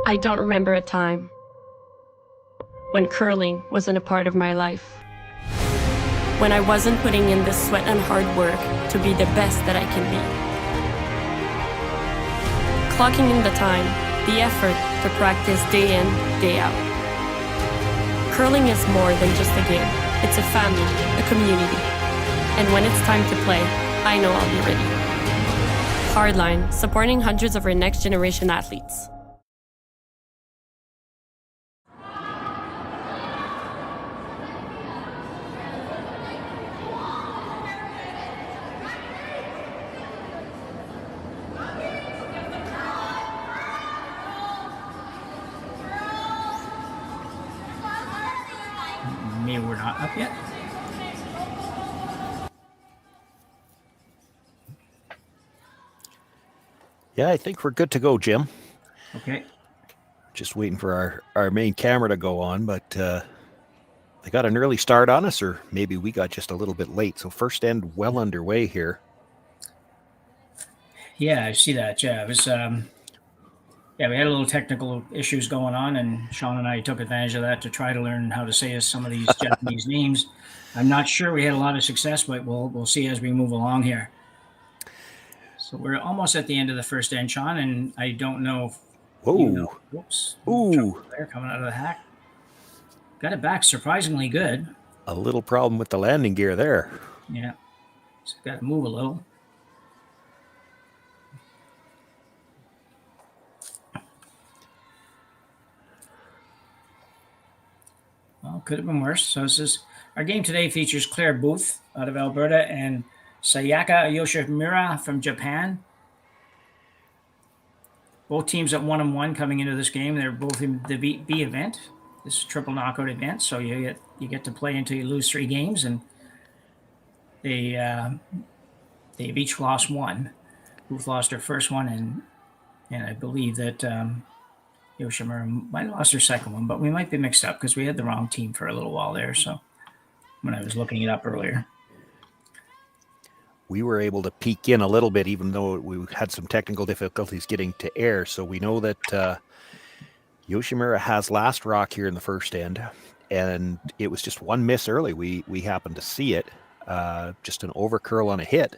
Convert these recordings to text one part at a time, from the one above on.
I don't remember a time when curling wasn't a part of my life. When I wasn't putting in the sweat and hard work to be the best that I can be. Clocking in the time, the effort to practice day in, day out. Curling is more than just a game. It's a family, a community. And when it's time to play, I know I'll be ready. Hardline, supporting hundreds of our next generation athletes. Maybe we're not up yet. Yeah, I think we're good to go, Jim. Okay. Just waiting for our main camera to go on, but they got an early start on us, or maybe we got just a little bit late. So first end well underway here. Yeah, I see that. Yeah, it was. We had a little technical issues going on, and Shawn and I took advantage of that to try to learn how to say some of these Japanese names. I'm not sure we had a lot of success, but we'll see as we move along here. So we're almost at the end of the first end, Shawn, and I don't know if you know. Whoops. Ooh. There coming out of the hack. Got it back surprisingly good. A little problem with the landing gear there. Yeah. So got to move a little. Well, could have been worse. So our game today features Claire Booth out of Alberta and Sayaka Yoshimura from Japan. Both teams at 1-1 coming into this game. They're both in the B event. This is a triple knockout event, so you get to play until you lose 3 games, and they've each lost one. Booth lost her first one, and I believe that Yoshimura might have lost her second one, but we might be mixed up because we had the wrong team for a little while there. So when I was looking it up earlier, we were able to peek in a little bit, even though we had some technical difficulties getting to air. So we know that Yoshimura has last rock here in the first end, and it was just one miss early. We happened to see it, just an over curl on a hit.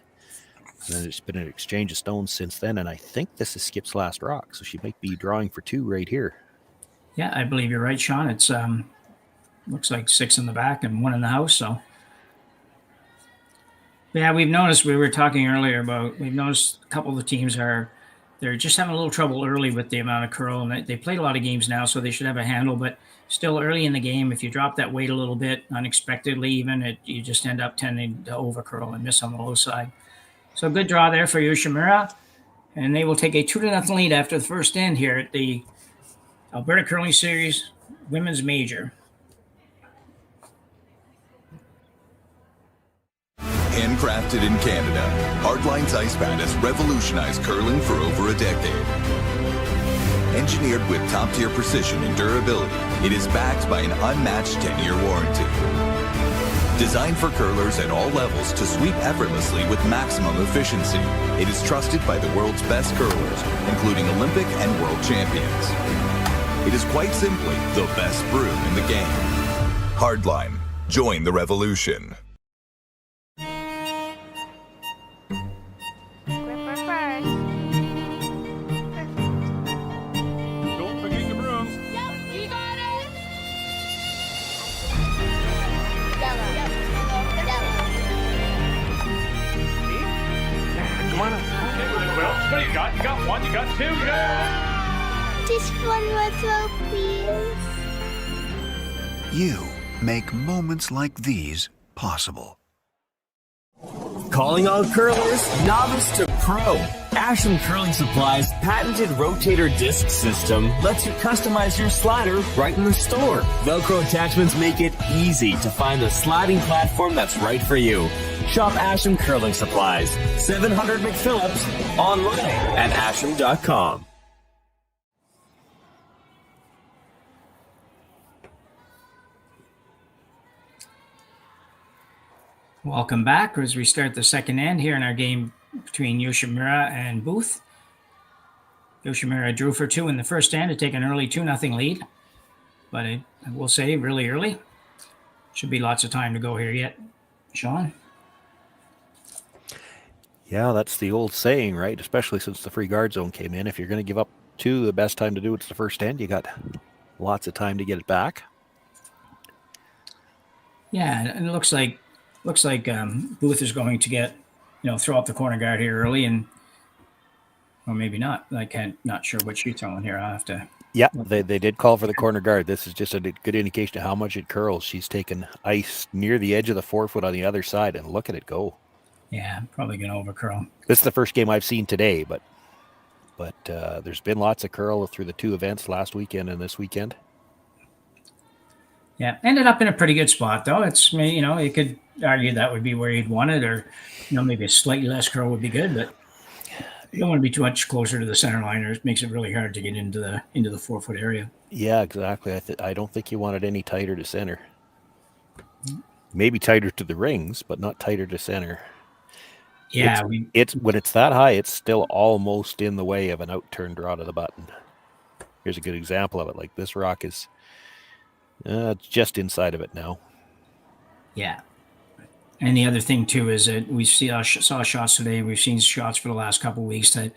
And then it's been an exchange of stones since then, and I think this is Skip's last rock, so she might be drawing for 2 right here. Yeah, I believe you're right, Shawn. It's looks like 6 in the back and 1 in the house. So yeah, we've noticed. We were talking earlier about. We've noticed a couple of the teams they're just having a little trouble early with the amount of curl, and they played a lot of games now, so they should have a handle. But still early in the game, if you drop that weight a little bit unexpectedly, even you just end up tending to over curl and miss on the low side. So good draw there for Yoshimura, and they will take a 2-0 lead after the first end here at the Alberta Curling Series Women's Major. Handcrafted in Canada, Hardline's ice pad has revolutionized curling for over a decade. Engineered with top-tier precision and durability, it is backed by an unmatched 10-year warranty. Designed for curlers at all levels to sweep effortlessly with maximum efficiency, it is trusted by the world's best curlers, including Olympic and world champions. It is quite simply the best broom in the game. Hardline. Join the revolution. What do you got? You got 1, you got 2, go! Just one more throw, please. You make moments like these possible. Calling all curlers, novice to pro. Ashland Curling Supply's patented rotator disc system lets you customize your slider right in the store. Velcro attachments make it easy to find the sliding platform that's right for you. Shop Ashland Curling Supplies, 700 McPhillips, online at ashland.com. Welcome back as we start the second end here in our game between Yoshimura and Booth. Yoshimura drew for 2 in the first stand to take an early 2-0 lead. But I will say really early. Should be lots of time to go here yet. Shawn? Yeah, that's the old saying, right? Especially since the free guard zone came in. If you're going to give up 2, the best time to do it's the first stand. You got lots of time to get it back. Yeah, and it looks like Booth is going to get, throw up the corner guard here early, or maybe not. Not sure what she's throwing here. I'll have to. Yeah, they did call for the corner guard. This is just a good indication of how much it curls. She's taken ice near the edge of the forefoot on the other side, and look at it go. Yeah, probably going to overcurl. This is the first game I've seen today, but there's been lots of curl through the 2 events last weekend and this weekend. Yeah, ended up in a pretty good spot, though. It's, you could argue that would be where you'd want it, or, maybe a slightly less curl would be good, but you don't want to be too much closer to the center line, or it makes it really hard to get into the forefoot area. Yeah, exactly. I don't think you want it any tighter to center. Maybe tighter to the rings, but not tighter to center. Yeah, it's when it's that high, it's still almost in the way of an out-turn draw to the button. Here's a good example of it. Like this rock is just inside of it now. Yeah. And the other thing, too, is that we saw shots today. We've seen shots for the last couple of weeks that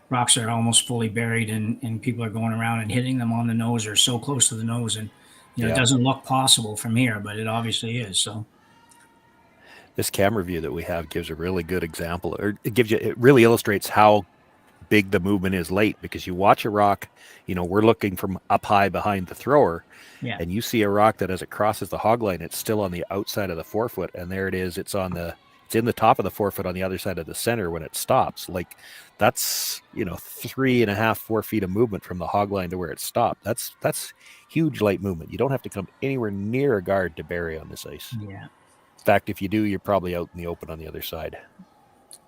rocks are almost fully buried, and people are going around and hitting them on the nose or so close to the nose. And, it doesn't look possible from here, but it obviously is. So this camera view that we have gives a really good example, or it really illustrates how big the movement is late, because you watch a rock, we're looking from up high behind the thrower, and you see a rock that as it crosses the hog line, it's still on the outside of the forefoot, and there it is. It's in the top of the forefoot on the other side of the center when it stops. Like that's 3.5, 4 feet of movement from the hog line to where it stopped. That's huge light movement. You don't have to come anywhere near a guard to bury on this ice. Yeah. In fact, if you do, you're probably out in the open on the other side.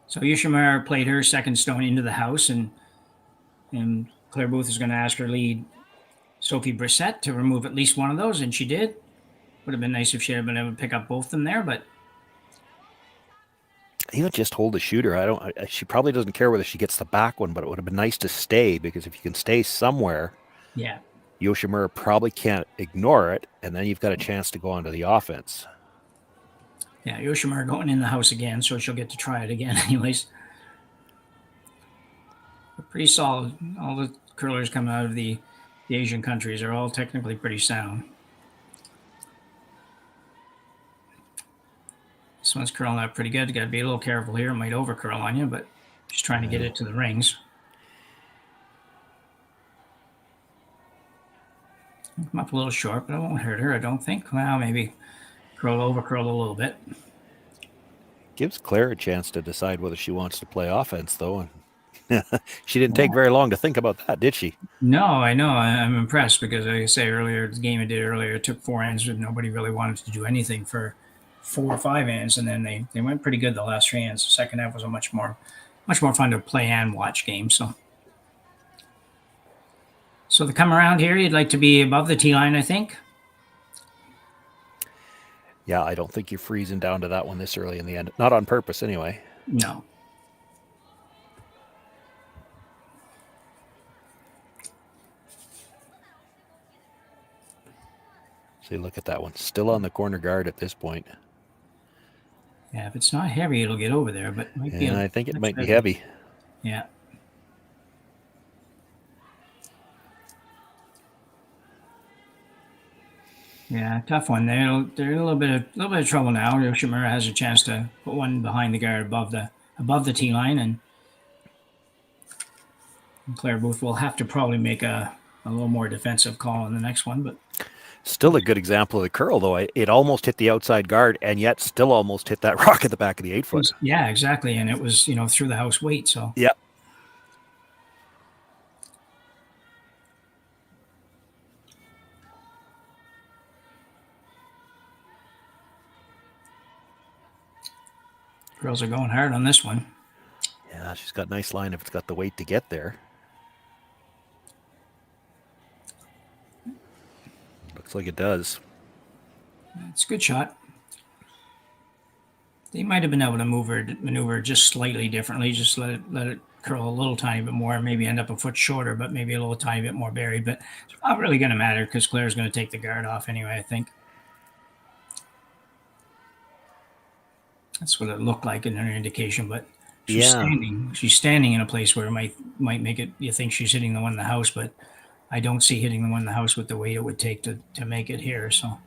So Yoshimura played her second stone into the house, and Claire Booth is going to ask her lead, Sophie Brissette, to remove at least one of those, and she did. Would have been nice if she had been able to pick up both of them there, but even just hold the shooter. She probably doesn't care whether she gets the back one, but it would have been nice to stay, because if you can stay somewhere, Yoshimura probably can't ignore it, and then you've got a chance to go onto the offense. Yeah, Yoshimura going in the house again, so she'll get to try it again anyways. But pretty solid. All the curlers coming out of the Asian countries are all technically pretty sound. This one's curling out pretty good. You got to be a little careful here. It might over curl on you, but just trying to get it to the rings. Come up a little short, but it won't hurt her, I don't think. Well, maybe over curl a little bit. Gives Claire a chance to decide whether she wants to play offense, though. And she didn't take very long to think about that, did she? No, I know. I'm impressed, because, like I say earlier, the game I did earlier, it took 4 hands, and nobody really wanted to do anything for 4 or 5 hands, and then they went pretty good the last 3 hands. The second half was a much more fun to play and watch game. So the come around here, you'd like to be above the tee line, I think. Yeah, I don't think you're freezing down to that one this early in the end. Not on purpose, anyway. No. See, look at that one. Still on the corner guard at this point. Yeah, if it's not heavy, it'll get over there, but it might be. I think it might be heavy. Yeah. Yeah, tough one. They're in a little bit of trouble now. Yoshimura has a chance to put one behind the guard above the tee line, and Claire Booth will have to probably make a little more defensive call on the next one. But still a good example of the curl, though. It almost hit the outside guard, and yet still almost hit that rock at the back of the 8-foot. Yeah, exactly, and it was through the house weight. So yeah. Girls are going hard on this one. Yeah, she's got a nice line if it's got the weight to get there. Looks like it does. It's a good shot. They might have been able to maneuver just slightly differently. Just let it curl a little tiny bit more, maybe end up a foot shorter, but maybe a little tiny bit more buried. But it's not really going to matter because Claire's going to take the guard off anyway, I think. That's what it looked like in her indication, but she's standing in a place where it might make it, you think she's hitting the one in the house, but I don't see hitting the one in the house with the weight it would take to make it here. So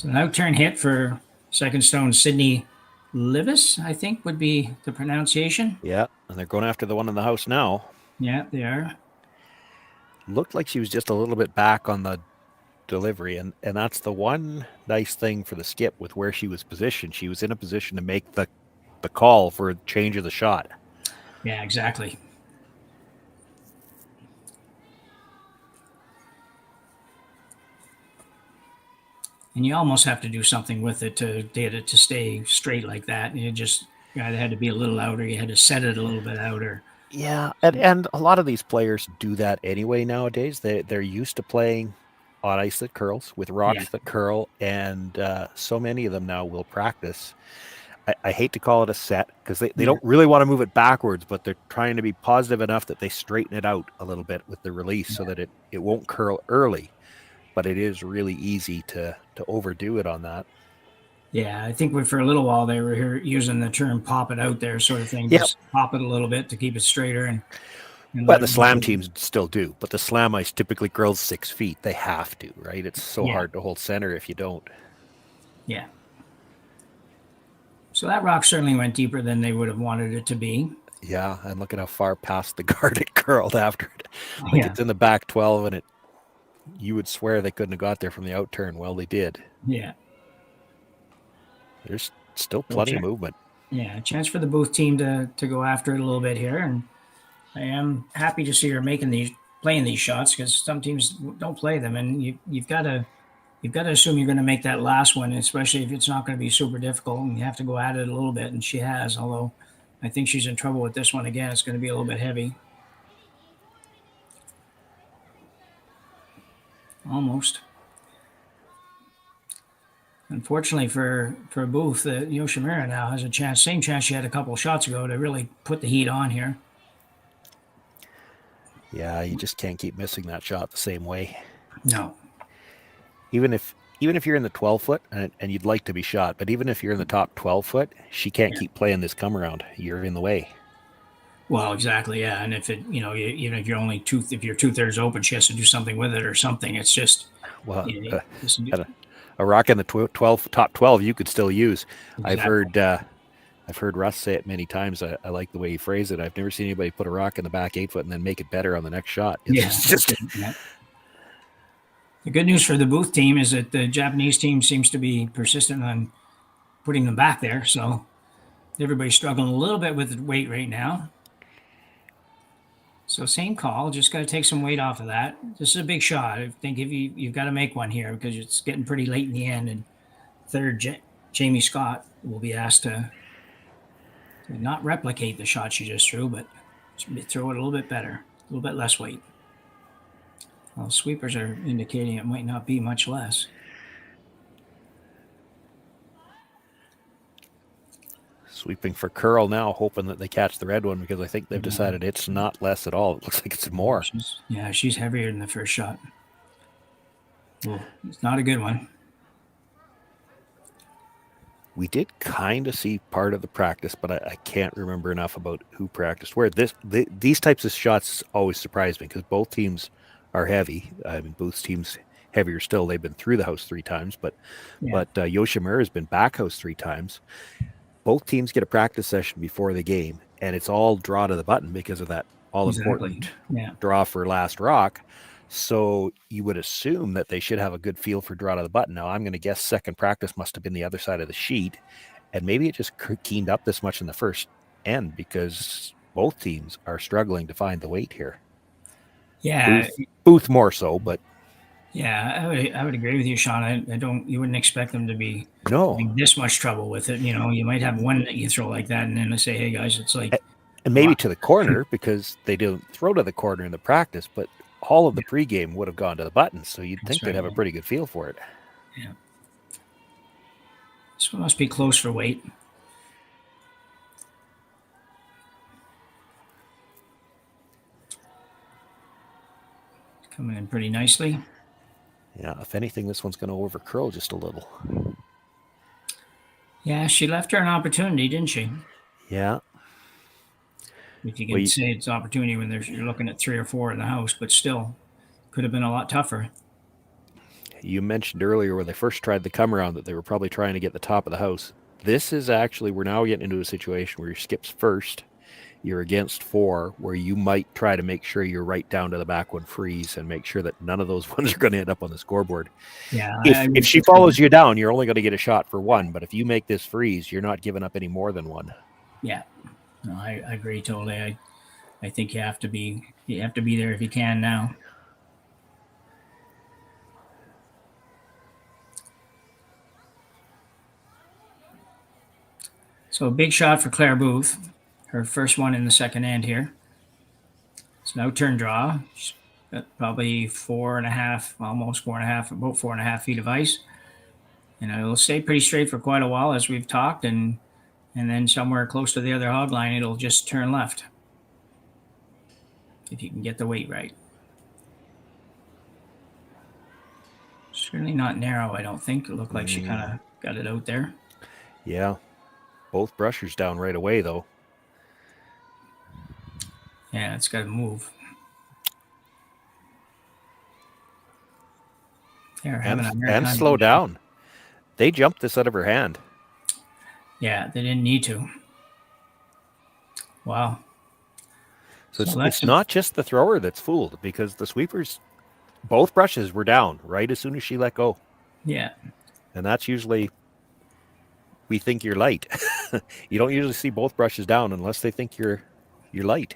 an out-turn hit for second stone Sydney Livis, I think would be the pronunciation. Yeah, and they're going after the one in the house now. Yeah, they are. Looked like she was just a little bit back on the delivery, and that's the one nice thing for the skip with where she was positioned. She was in a position to make the call for a change of the shot. Yeah, exactly. And you almost have to do something with it to get it to stay straight like that. And you either had to be a little outer, you had to set it a little bit outer. Yeah, and a lot of these players do that anyway nowadays. They're used to playing on ice that curls with rocks that curl, and so many of them now will practice. I hate to call it a set because they don't really want to move it backwards, but they're trying to be positive enough that they straighten it out a little bit with the release so that it won't curl early. But it is really easy to overdo it on that. Yeah, I think for a little while they were here using the term "pop it out there" sort of thing. Yep. Just pop it a little bit to keep it straighter. And but the slam teams still do. But the slam ice typically curls 6 feet. They have to, right? It's so hard to hold center if you don't. Yeah. So that rock certainly went deeper than they would have wanted it to be. Yeah, and look at how far past the guard it curled after it. It's in the back 12, and you would swear they couldn't have got there from the out turn. Well, they did. Yeah. There's still plenty of movement. Yeah, a chance for the Booth team to go after it a little bit here, and I am happy to see her playing these shots because some teams don't play them, and you've got to assume you're going to make that last one, especially if it's not going to be super difficult, and you have to go at it a little bit, and she has. Although I think she's in trouble with this one again. It's going to be a little bit heavy. Almost. Unfortunately for Booth, Yoshimura now has a chance, same chance she had a couple of shots ago to really put the heat on here. Yeah, you just can't keep missing that shot the same way. No. Even if you're in the 12 foot and you'd like to be shot, but even if you're in the top 12 foot, she can't keep playing this come around. You're in the way. Well, exactly, yeah. And if even if you're only if you're 2/3 open, she has to do something with it or something. It's just a rock in the top 12 you could still use. Exactly. I've heard Russ say it many times. I like the way he phrased it. I've never seen anybody put a rock in the back 8 foot and then make it better on the next shot. It's just. The good news for the Booth team is that the Japanese team seems to be persistent on putting them back there. So everybody's struggling a little bit with the weight right now. So same call, just got to take some weight off of that. This is a big shot. I think if you've got to make one here because it's getting pretty late in the end. And third, Jamie Scott will be asked to not replicate the shot she just threw, but throw it a little bit better, a little bit less weight. Well, sweepers are indicating it might not be much less. Sweeping for curl now, hoping that they catch the red one because I think they've decided it's not less at all. It looks like it's more. She's heavier than the first shot. Well, it's not a good one. We did kind of see part of the practice, but I can't remember enough about who practiced where. These types of shots always surprise me because both teams are heavy. I mean, Booth's team's heavier still. They've been through the house 3 times, but Yoshimura has been back house 3 times. Both teams get a practice session before the game, and it's all draw to the button because of that all-important draw for last rock. So you would assume that they should have a good feel for draw to the button. Now, I'm going to guess second practice must have been the other side of the sheet, and maybe it just keened up this much in the first end because both teams are struggling to find the weight here. Yeah, Booth more so, but yeah, I would agree with you, Shawn. You wouldn't expect them to be having this much trouble with it. You might have one that you throw like that, and then they say, "Hey guys, it's like," and maybe to the corner because they don't throw to the corner in the practice, but all of the pregame would have gone to the button, so you'd think they'd have a pretty good feel for it. Yeah. This one must be close for weight. Coming in pretty nicely. Yeah, if anything, this one's going to over curl just a little. Yeah, she left her an opportunity, didn't she? Yeah. If you can say it's opportunity when you're looking at 3 or 4 in the house, but still could have been a lot tougher. You mentioned earlier when they first tried the come around that they were probably trying to get the top of the house. This is actually, we're now getting into a situation where your skip's first, you're against 4, where you might try to make sure you're right down to the back one freeze and make sure that none of those ones are going to end up on the scoreboard. Yeah. If she follows you down, you're only going to get a shot for 1, but if you make this freeze, you're not giving up any more than 1. Yeah. No, I agree totally. I think you have to be there if you can now. So a big shot for Claire Booth, her first one in the second end here. It's an out-turn draw. She's got probably 4.5, almost 4.5, about 4.5 feet of ice. And it'll stay pretty straight for quite a while, as we've talked, and then somewhere close to the other hog line, it'll just turn left. If you can get the weight right. Certainly not narrow, I don't think. It looked like she kind of got it out there. Yeah. Both brushers down right away, though. Yeah, it's got to move. And slow down. They jumped this out of her hand. Yeah, they didn't need to. Wow. So it's not just the thrower that's fooled, because the sweepers, both brushes were down right as soon as she let go. Yeah. And that's usually, we think you're light. You don't usually see both brushes down unless they think you're light.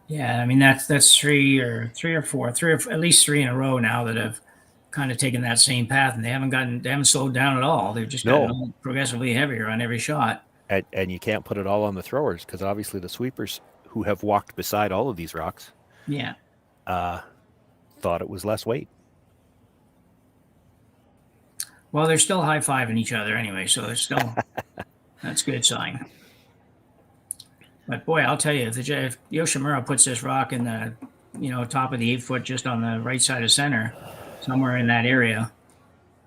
Yeah, I mean that's three or four, at least 3 in a row now that have kind of taken that same path, and they haven't slowed down at all. They've just gotten progressively heavier on every shot. And you can't put it all on the throwers, because obviously the sweepers who have walked beside all of these rocks, thought it was less weight. Well, they're still high-fiving each other anyway, so they're still that's a good sign. But boy, I'll tell you, if Yoshimura puts this rock in the top of the 8-foot, just on the right side of center, somewhere in that area,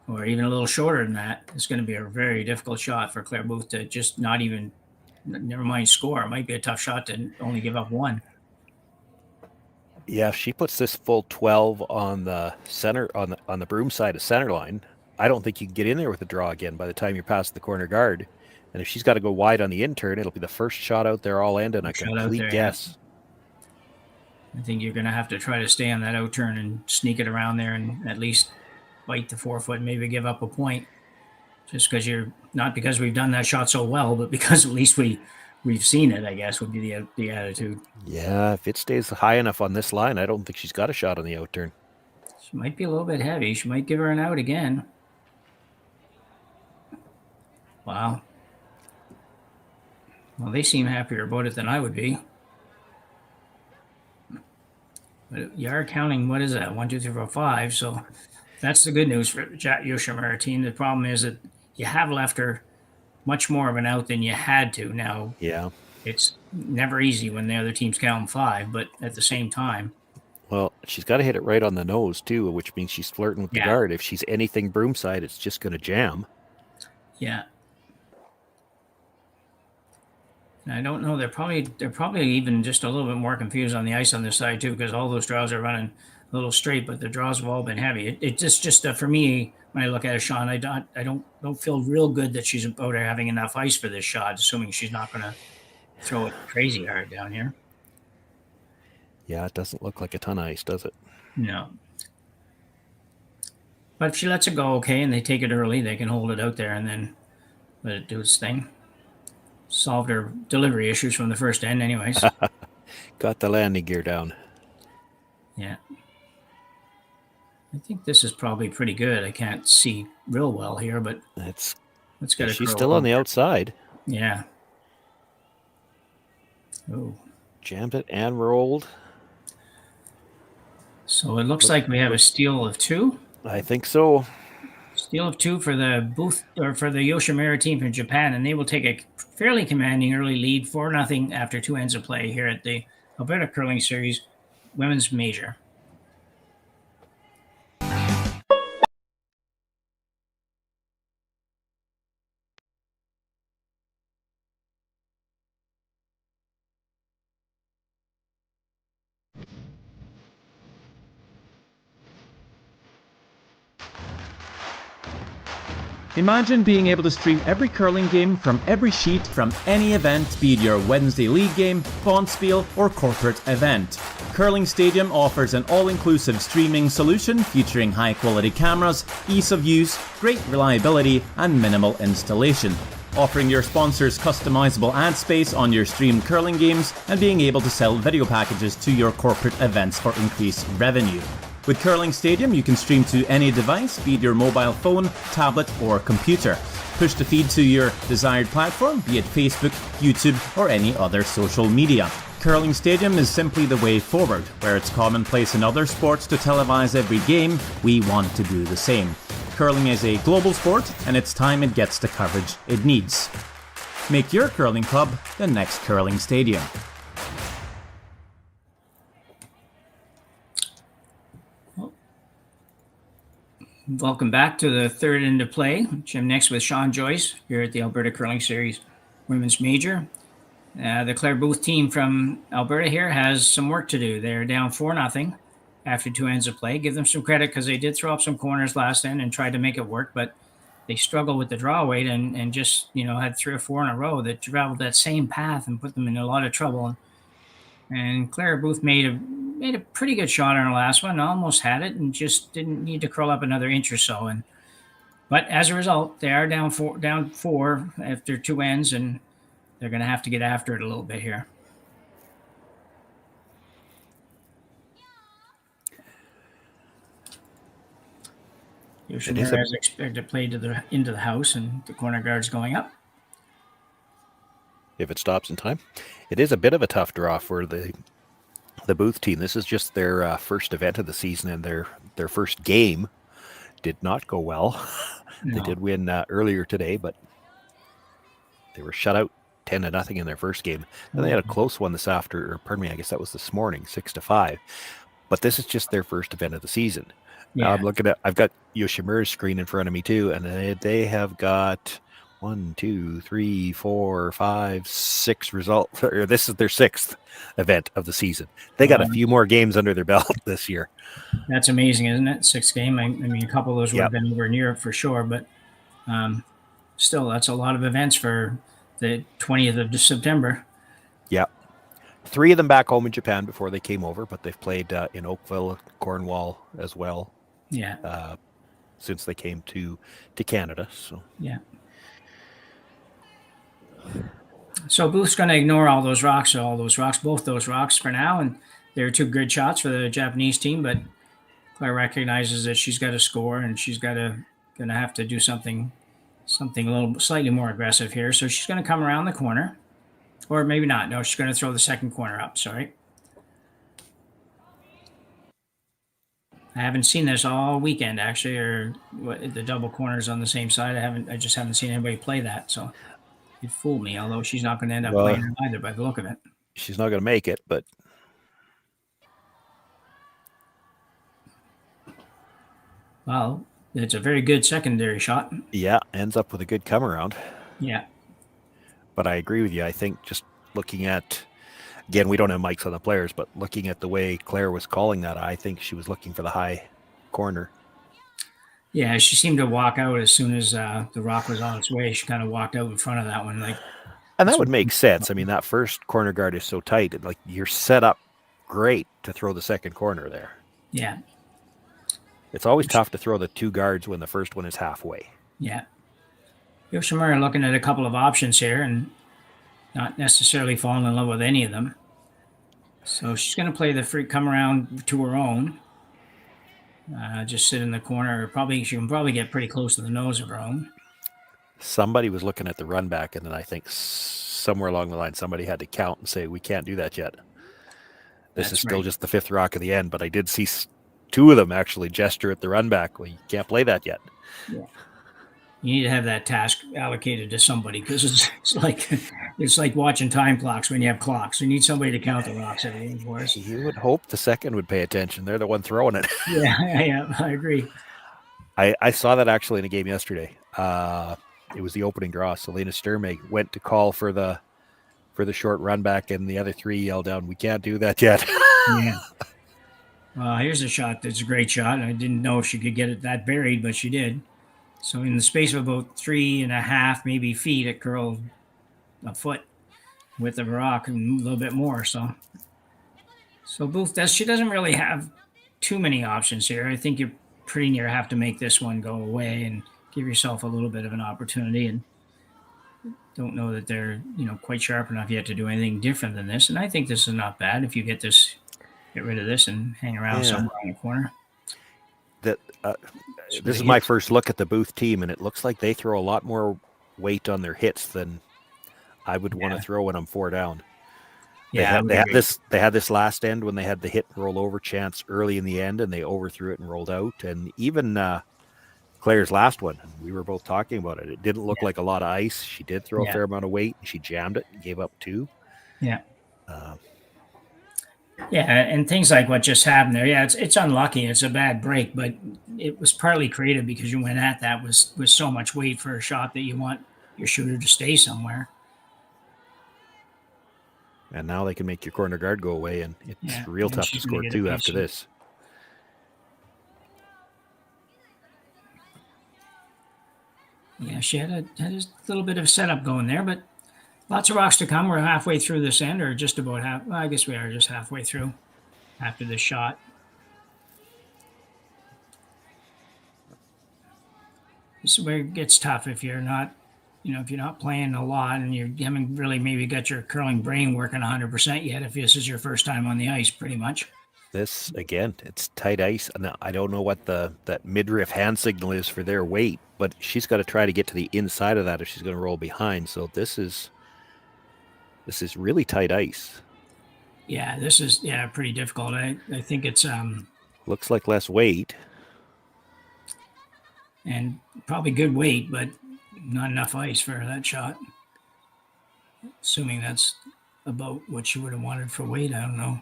or even a little shorter than that, it's going to be a very difficult shot for Claire Booth to just never mind score. It might be a tough shot to only give up 1. Yeah, if she puts this full 12 on the center, on the broom side of center line, I don't think you can get in there with a draw again by the time you're past the corner guard. And if she's got to go wide on the in-turn, it'll be the first shot out there all end and a complete guess. Yeah. I think you're going to have to try to stay on that out-turn and sneak it around there and at least bite the 4-foot, maybe give up a point. Just because not because we've done that shot so well, but because at least we've seen it, I guess, would be the attitude. Yeah, if it stays high enough on this line, I don't think she's got a shot on the out-turn. She might be a little bit heavy. She might give her an out again. Wow. Well, they seem happier about it than I would be. But you are counting, what is that? 1, 2, 3, 4, 5. So that's the good news for the Yoshimura team. The problem is that you have left her much more of an out than you had to. Now, it's never easy when the other team's counting 5, but at the same time. Well, she's got to hit it right on the nose, too, which means she's flirting with the guard. If she's anything broom side, it's just going to jam. Yeah. I don't know. They're probably even just a little bit more confused on the ice on this side too, because all those draws are running a little straight, but the draws have all been heavy. It just for me, when I look at it, Shawn, I don't feel real good that she's about having enough ice for this shot, assuming she's not going to throw it crazy hard down here. Yeah, it doesn't look like a ton of ice, does it? No. But if she lets it go okay and they take it early, they can hold it out there and then let it do its thing. Solved her delivery issues from the first end anyways. Got the landing gear down. Yeah. I think this is probably pretty good. I can't see real well here, but let's get it. She's still on the outside. Yeah. Oh. Jammed it and rolled. So it looks like we have a steal of 2. I think so. Steal of 2 for the Yoshimura team from Japan, and they will take a fairly commanding early lead 4-0 after 2 ends of play here at the Alberta Curling Series Women's Major. Imagine being able to stream every curling game from every sheet from any event, be it your Wednesday league game, bonspiel, or corporate event. Curling Stadium offers an all-inclusive streaming solution featuring high-quality cameras, ease of use, great reliability, and minimal installation. Offering your sponsors customizable ad space on your streamed curling games and being able to sell video packages to your corporate events for increased revenue. With Curling Stadium, you can stream to any device, be it your mobile phone, tablet, or computer. Push the feed to your desired platform, be it Facebook, YouTube, or any other social media. Curling Stadium is simply the way forward. Where it's commonplace in other sports to televise every game, we want to do the same. Curling is a global sport, and it's time it gets the coverage it needs. Make your curling club the next Curling Stadium. Welcome back to the third end of play. Jim next with Shawn Joyce here at the Alberta Curling Series Women's Major. The Claire Booth team from Alberta here has some work to do. They're down 4-0 after 2 ends of play. Give them some credit because they did throw up some corners last end and tried to make it work, but they struggled with the draw weight and just, had 3 or 4 in a row that traveled that same path and put them in a lot of trouble. And Claire Booth made a pretty good shot on her last one, almost had it, and just didn't need to curl up another inch or so. But as a result, they are down four after 2 ends, and they're going to have to get after it a little bit here. Yoshimura has expected to play into the house, and the corner guard's going up. If it stops in time. It is a bit of a tough draw for the Booth team. This is just their first event of the season, and their first game did not go well. No. They did win earlier today, but they were shut out 10-0 in their first game. And they had a close one I guess that was this morning, 6-5. But this is just their first event of the season. Yeah. Now I'm looking at, I've got Yoshimura's screen in front of me too, and they have got 1, 2, 3, 4, 5, 6 results. This is their 6th event of the season. They got a few more games under their belt this year. That's amazing, isn't it? 6th game. I mean, a couple of those would have been over in Europe for sure, but still, that's a lot of events for the 20th of September. Yeah. 3 of them back home in Japan before they came over, but they've played in Oakville, Cornwall as well. Yeah. Since they came to Canada. So yeah. So Booth's going to ignore both those rocks for now, and they're 2 good shots for the Japanese team. But Claire recognizes that she's got to score, and she's going to have to do something a little slightly more aggressive here. So she's going to come around the corner, or maybe not. No, she's going to throw the second corner up. Sorry, I haven't seen this all weekend actually, or the double corners on the same side. I just haven't seen anybody play that. So. It fooled me, although she's not going to end up playing it either by the look of it. She's not going to make it, but... Well, it's a very good secondary shot. Yeah, ends up with a good come around. Yeah. But I agree with you. I think just looking at... Again, we don't have mics on the players, but looking at the way Claire was calling that, I think she was looking for the high corner. Yeah, she seemed to walk out as soon as the rock was on its way. She kind of walked out in front of that one. And that would make sense. I mean, that first corner guard is so tight. You're set up great to throw the second corner there. Yeah. It's always tough to throw the 2 guards when the first one is halfway. Yeah. Yoshimura looking at a couple of options here and not necessarily falling in love with any of them. So she's going to play the free come around to her own. Just sit in the corner. She can probably get pretty close to the nose of her own. Somebody was looking at the run back, and then I think somewhere along the line somebody had to count and say, we can't do that yet. This is still just the 5th rock of the end, but I did see two of them actually gesture at the run back. Well, you can't play that yet. Yeah. You need to have that task allocated to somebody because it's like watching time clocks when you have clocks. You need somebody to count the rocks every game for us. You would hope the second would pay attention. They're the one throwing it. Yeah, I agree. I saw that actually in a game yesterday. It was the opening draw. Selena Sturmey went to call for the short run back, and the other three yelled down, "We can't do that yet." Yeah. Here's a shot that's a great shot. I didn't know if she could get it that buried, but she did. So in the space of about 3.5 maybe feet, it curled a foot width of a rock and a little bit more. So Booth she doesn't really have too many options here. I think you pretty near have to make this one go away and give yourself a little bit of an opportunity. And don't know that they're quite sharp enough yet to do anything different than this. And I think this is not bad if you get rid of this and hang around somewhere on the corner. That this is my first look at the Booth team, and it looks like they throw a lot more weight on their hits than I would want to throw when I'm 4 down. They had this last end when they had the hit and roll over chance early in the end, and they overthrew it and rolled out. And even Claire's last one, we were both talking about it. It didn't look like a lot of ice. She did throw a fair amount of weight, and she jammed it and gave up 2. Yeah. And things like what just happened there. Yeah, it's unlucky. It's a bad break, but it was partly creative because you went at that with so much weight for a shot that you want your shooter to stay somewhere. And now they can make your corner guard go away, and it's real tough to score 2 after this. Yeah, she had a little bit of setup going there, but lots of rocks to come. We're halfway through this end, or just about half. Well, I guess we are just halfway through after this shot. This is where it gets tough if you're not, if you're not playing a lot and you haven't really maybe got your curling brain working 100% yet. If this is your first time on the ice, pretty much. This again, it's tight ice, and I don't know what that midriff hand signal is for their weight, but she's got to try to get to the inside of that if she's going to roll behind. So this is really tight ice. Yeah, this is pretty difficult. I think it's looks like less weight. And probably good weight, but not enough ice for that shot. Assuming that's about what you would have wanted for weight, I don't know.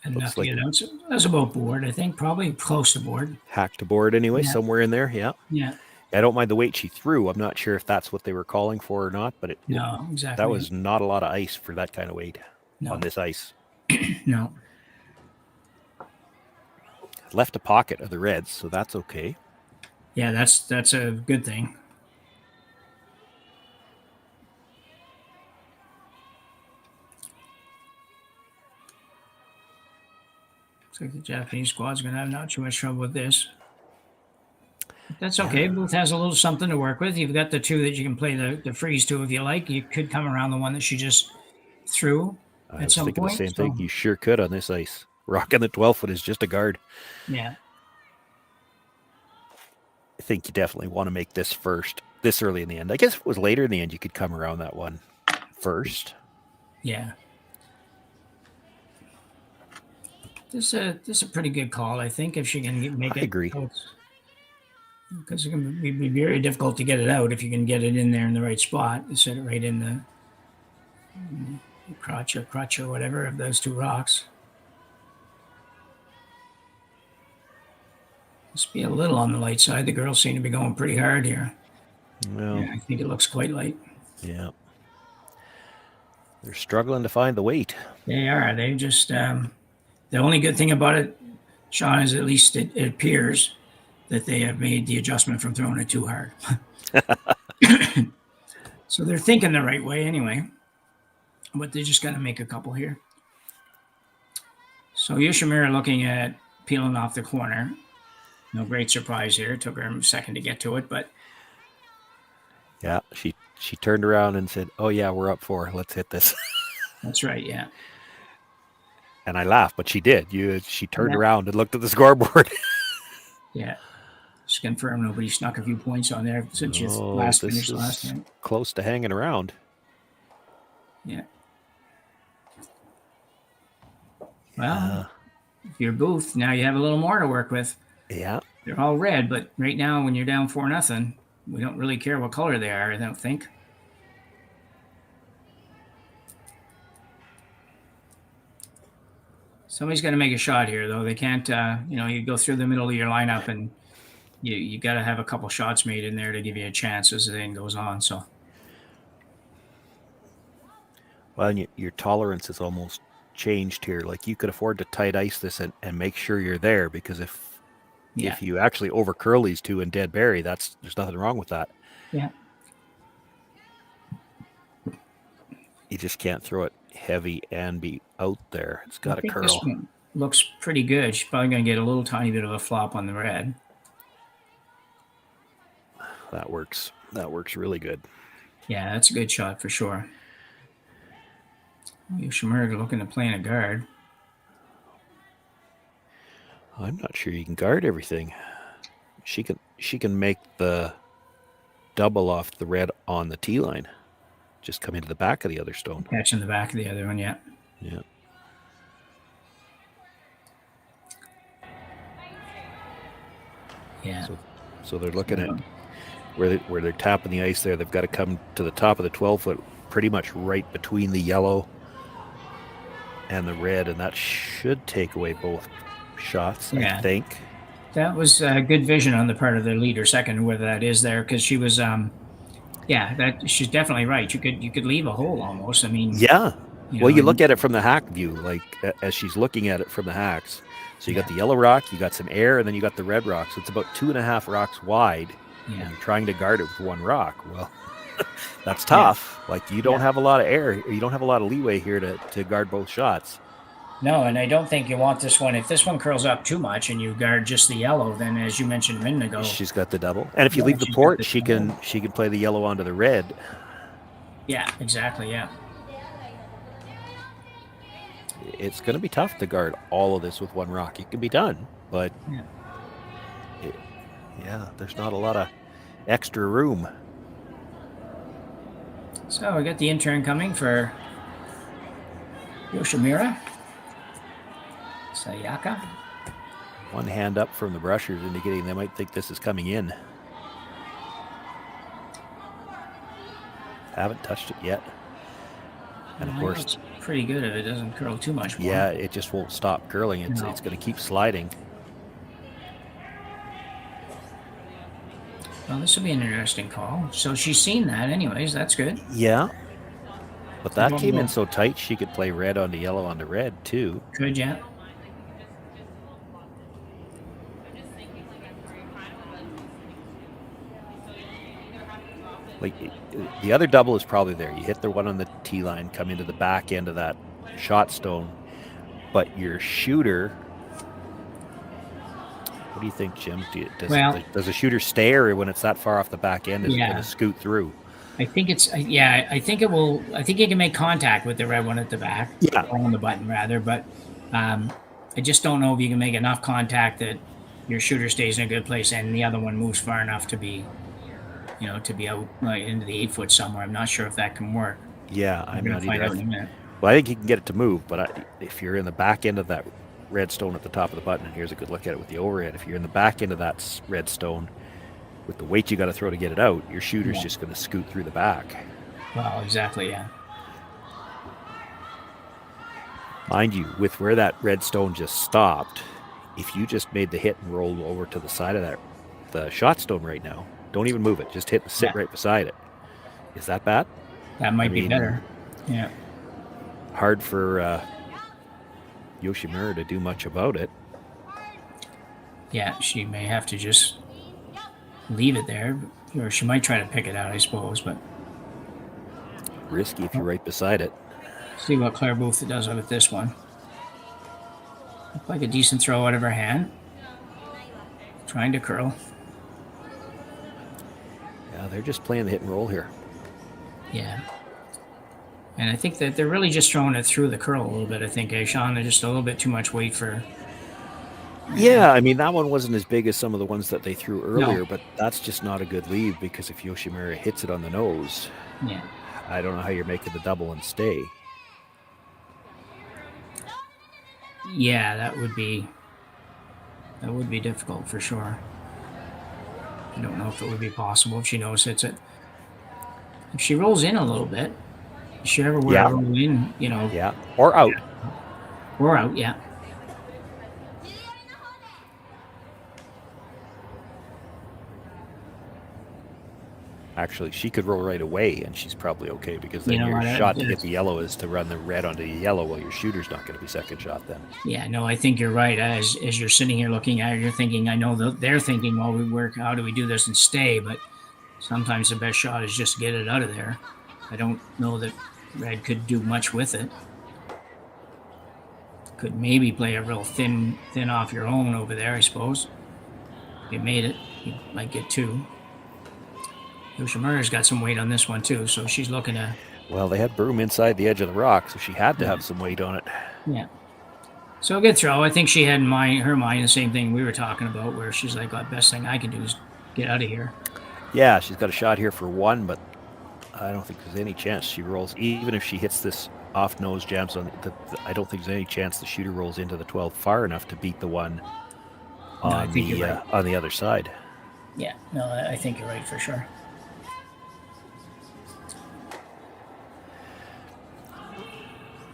Enough to get out. So that's about board, I think, probably close to board. Hack to board anyway, somewhere in there, Yeah. I don't mind the weight she threw. I'm not sure if that's what they were calling for or not, but no, exactly. That was not a lot of ice for that kind of weight on this ice. No. Left a pocket of the Reds, so that's okay. Yeah, that's a good thing. Looks like the Japanese squad's going to have not too much trouble with this. That's okay. Booth has a little something to work with. You've got the 2 that you can play the freeze to if you like. You could come around the one that she just threw at some point. I was thinking the same thing. You sure could on this ice. Rocking the 12-foot is just a guard. Yeah. I think you definitely want to make this first, this early in the end. I guess if it was later in the end, you could come around that one first. Yeah. This is a pretty good call, I think, if she can make it. I agree. Because it can be very difficult to get it out if you can get it in there in the right spot. You set it right in the crotch or whatever of those 2 rocks. Must be a little on the light side. The girls seem to be going pretty hard here. Well, I think it looks quite light. Yeah. They're struggling to find the weight. They are. They just, the only good thing about it, Shawn, is at least it appears that they have made the adjustment from throwing it too hard. So they're thinking the right way anyway. But they just got to make a couple here. So Yoshimura looking at peeling off the corner. No great surprise here. It took her a second to get to it, but yeah, she turned around and said, "Oh yeah, we're up 4. Let's hit this." That's right. Yeah. And I laughed, but she did. She turned around and looked at the scoreboard. Yeah. Just confirm nobody snuck a few points on there since you last finished last night. Close to hanging around. Yeah. Well, If you're Booth, now you have a little more to work with. Yeah. They're all red, but right now when you're down 4-0, we don't really care what color they are, I don't think. Somebody's got to make a shot here, though. They can't, you go through the middle of your lineup and you got to have a couple shots made in there to give you a chance as the thing goes on. So, well, and your tolerance is almost changed here. Like you could afford to tight ice this and make sure you're there, because if you actually over curl these two and dead bury, there's nothing wrong with that. Yeah. You just can't throw it heavy and be out there. It's got to curl. This one looks pretty good. She's probably going to get a little tiny bit of a flop on the red. That works. That works really good. Yeah, that's a good shot for sure. Yoshimura looking to play in a guard. I'm not sure you can guard everything. She can make the double off the red on the tee line. Just come into the back of the other stone. Catch in the back of the other one, yeah. Yeah. Yeah. So they're looking at where they're tapping the ice there. They've got to come to the top of the 12-foot, pretty much right between the yellow and the red, and that should take away both shots, I think. That was good vision on the part of the leader second, whoever that is there, because she was she's definitely right. You could leave a hole almost. I mean, you look at it from the hack view, like as she's looking at it from the hacks. So you got the yellow rock, you got some air, and then you got the red rock. So it's about 2.5 rocks wide, and you're trying to guard it with one rock. Well, that's tough. Like you don't have a lot of air, you don't have a lot of leeway here to guard both shots. No, and I don't think you want this one. If this one curls up too much and you guard just the yellow, then as you mentioned a minute ago, she's got the double. And if you leave the port, she can play the yellow onto the red. Yeah, exactly. Yeah. It's going to be tough to guard all of this with one rock. It can be done, but there's not a lot of extra room. So we got the intern coming for Yoshimura. Sayaka. One hand up from the brushers indicating they might think this is coming in. Haven't touched it yet. And of course, it's pretty good if it doesn't curl too much more. Yeah, it just won't stop curling. It's going to keep sliding. Well, this will be an interesting call. So she's seen that anyways. That's good. Yeah. But that came in so tight, she could play red onto yellow onto red, too. Could, yeah. Like, the other double is probably there. You hit the one on the tee line, come into the back end of that shot stone. But your shooter... What do you think, Jim? Does a shooter stay, or when it's that far off the back end, is it going to scoot through? I think it's I think it will. I think you can make contact with the red one at the back. Yeah, on the button rather. But I just don't know if you can make enough contact that your shooter stays in a good place and the other one moves far enough to be, to be out into the 8-foot somewhere. I'm not sure if that can work. Yeah, I'm not either. Well, I think you can get it to move, but if you're in the back end of that red stone at the top of the button, and here's a good look at it with the overhead. If you're in the back end of that red stone, with the weight you got to throw to get it out, your shooter's just going to scoot through the back. Well, exactly, yeah. Mind you, with where that red stone just stopped, if you just made the hit and rolled over to the side of the shot stone right now, don't even move it. Just hit and sit right beside it. Is that bad? That might be better. Yeah. Hard for Yoshimura to do much about it. Yeah, she may have to just leave it there, or she might try to pick it out, I suppose, but risky if you're right beside it. See what Claire Booth does with this one. Looked like a decent throw out of her hand. Trying to curl. Yeah, they're just playing the hit and roll here. Yeah. And I think that they're really just throwing it through the curl a little bit, I think, Shawn. They're just a little bit too much weight for... Yeah, I mean, that one wasn't as big as some of the ones that they threw earlier, but that's just not a good lead, because if Yoshimura hits it on the nose, I don't know how you're making the double and stay. Yeah, that would be difficult for sure. I don't know if it would be possible if she knows it's it. If she rolls in a little bit, if she ever were to roll in, Yeah, or out. Or out, yeah. Actually, she could roll right away, and she's probably okay, because then your shot to hit the yellow is to run the red onto the yellow, while your shooter's not going to be second shot then. Yeah, no, I think you're right. As you're sitting here looking at it, you're thinking, I know that they're thinking, well, how do we do this and stay? But sometimes the best shot is just get it out of there. I don't know that red could do much with it. Could maybe play a real thin off your own over there, I suppose. If you made it, you might get two. Yoshimura's got some weight on this one too, so she's looking to... Well, they had Broom inside the edge of the rock, so she had to have some weight on it. Yeah. So a good throw. I think she had in her mind the same thing we were talking about, where she's like, the best thing I can do is get out of here. Yeah, she's got a shot here for one, but I don't think there's any chance she rolls. Even if she hits this off nose, jams on I don't think there's any chance the shooter rolls into the 12 far enough to beat the one on the other side. Yeah, no, I think you're right for sure.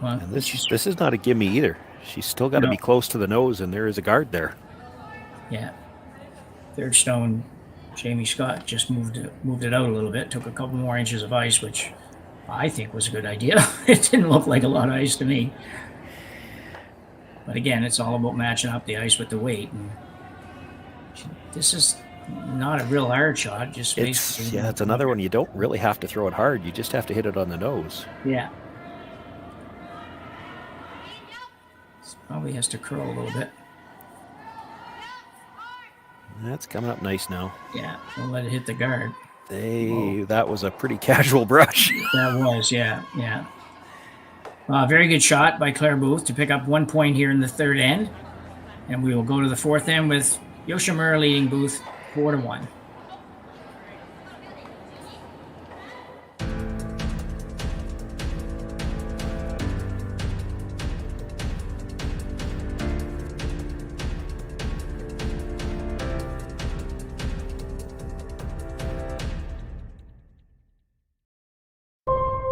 Well, and this is not a gimme either. She's still got to be close to the nose, and there is a guard there. Yeah. Third stone, Jamie Scott just moved it out a little bit, took a couple more inches of ice, which I think was a good idea. It didn't look like a lot of ice to me. But again, it's all about matching up the ice with the weight. And this is not a real hard shot. It's another one. You don't really have to throw it hard. You just have to hit it on the nose. Yeah. Probably has to curl a little bit. That's coming up nice now. Yeah, don't let it hit the guard. That was a pretty casual brush. That was, yeah. Very good shot by Claire Booth to pick up 1 point here in the third end. And we will go to the fourth end with Yoshimura leading Booth 4-1.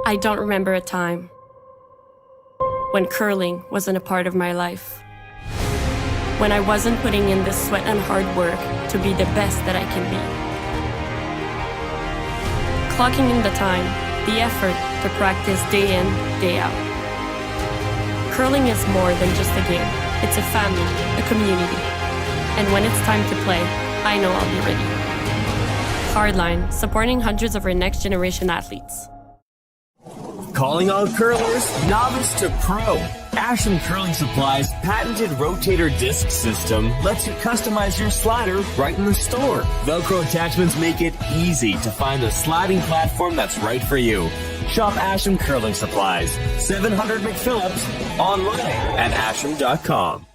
I don't remember a time when curling wasn't a part of my life. When I wasn't putting in the sweat and hard work to be the best that I can be. Clocking in the time, the effort to practice day in, day out. Curling is more than just a game. It's a family, a community. And when it's time to play, I know I'll be ready. Hardline, supporting hundreds of our next generation athletes. Calling all curlers, novice to pro. Asham Curling Supply's patented rotator disc system lets you customize your slider right in the store. Velcro attachments make it easy to find the sliding platform that's right for you. Shop Asham Curling Supplies, 700 McPhillips, online at asham.com.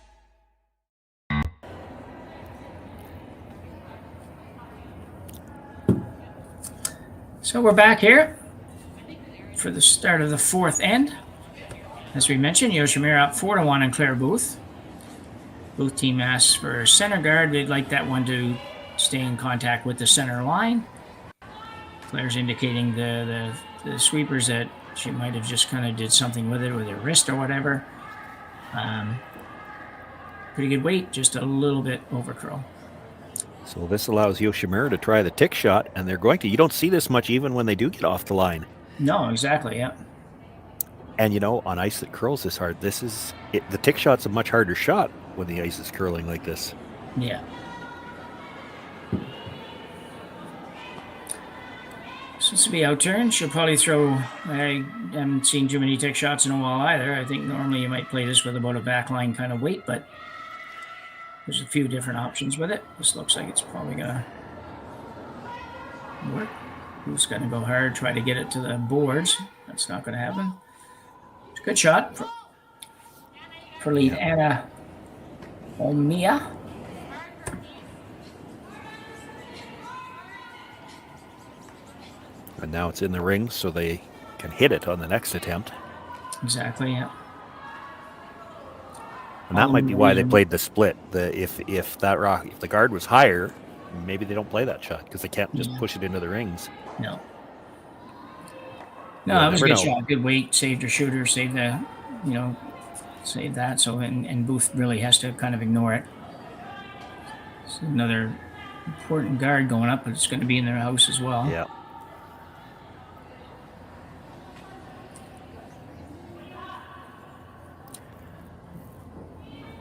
So we're back here for the start of the fourth end. As we mentioned, Yoshimura up 4-1 on Claire Booth. Booth team asks for center guard. They'd like that one to stay in contact with the center line. Claire's indicating the sweepers that she might have just kind of did something with it with her wrist or whatever. Pretty good weight, just a little bit over curl. So this allows Yoshimura to try the tick shot, and they're going to. You don't see this much even when they do get off the line. No, exactly, yeah. And on ice that curls this hard, the tick shot's a much harder shot when the ice is curling like this. Yeah. So this will be out turn. She'll probably throw. I haven't seen too many tick shots in a while either. I think normally you might play this with about a backline kind of weight, but there's a few different options with it. This looks like it's probably gonna work. Who's gonna go hard, try to get it to the boards? That's not gonna happen. It's a good shot for lead Anna Omiya. And now it's in the ring, so they can hit it on the next attempt. Exactly, yeah. And that might be why they played the split. If the guard was higher, maybe they don't play that shot because they can't just push it into the rings. No. No, that was a good shot. Good weight, saved her shooter, saved the, save that. So and Booth really has to kind of ignore it. It's another important guard going up, but it's going to be in their house as well. Yeah.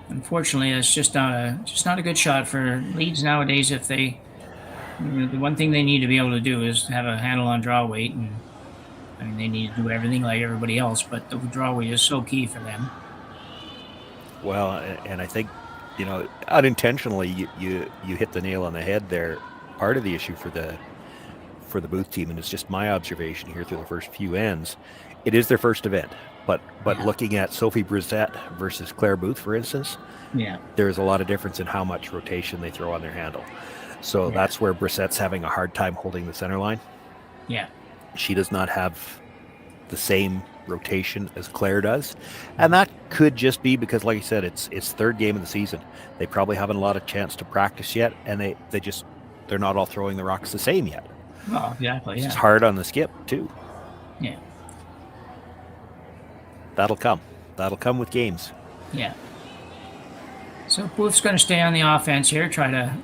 Unfortunately, it's just not a good shot for leads nowadays. If the one thing they need to be able to do is have a handle on draw weight, and I mean they need to do everything like everybody else, but the draw weight is so key for them. Well, and I think unintentionally you hit the nail on the head there. Part of the issue for the Booth team, and it's just my observation here through the first few ends, it is their first event. But looking at Sophie Brissett versus Claire Booth, for instance, there's a lot of difference in how much rotation they throw on their handle. So that's where Brissett's having a hard time holding the center line. Yeah. She does not have the same rotation as Claire does. And that could just be because, like I said, it's third game of the season. They probably haven't a lot of chance to practice yet, and they're not all throwing the rocks the same yet. Oh, exactly. Yeah. It's hard on the skip too. Yeah. That'll come with games. Yeah. So Booth's going to stay on the offense here. Try to.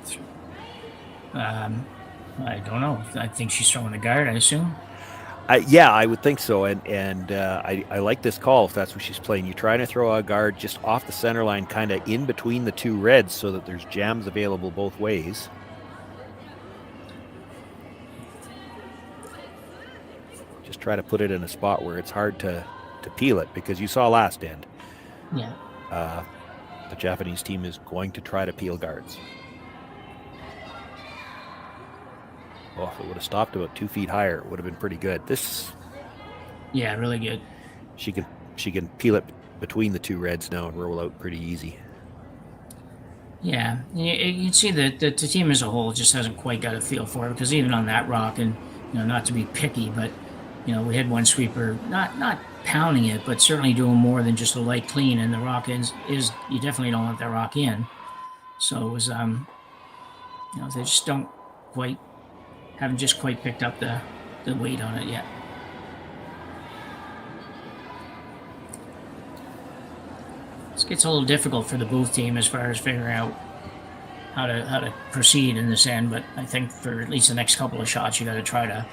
I don't know. I think she's throwing a guard, I assume. I would think so. And I like this call if that's what she's playing. You're trying to throw a guard just off the center line, kind of in between the two reds, so that there's jams available both ways. Just try to put it in a spot where it's hard to peel it, because you saw last end. Yeah. The Japanese team is going to try to peel guards. Well, if it would have stopped about 2 feet higher, it would have been pretty good. Yeah, really good. She can peel it between the two reds now and roll out pretty easy. Yeah, you can see that the team as a whole just hasn't quite got a feel for it, because even on that rock, and not to be picky, but we had one sweeper not pounding it, but certainly doing more than just a light clean, and the rock is you definitely don't want that rock in. So it was they just haven't quite picked up the weight on it yet. This gets a little difficult for the Booth team as far as figuring out how to proceed in this end, but I think for at least the next couple of shots you got to try to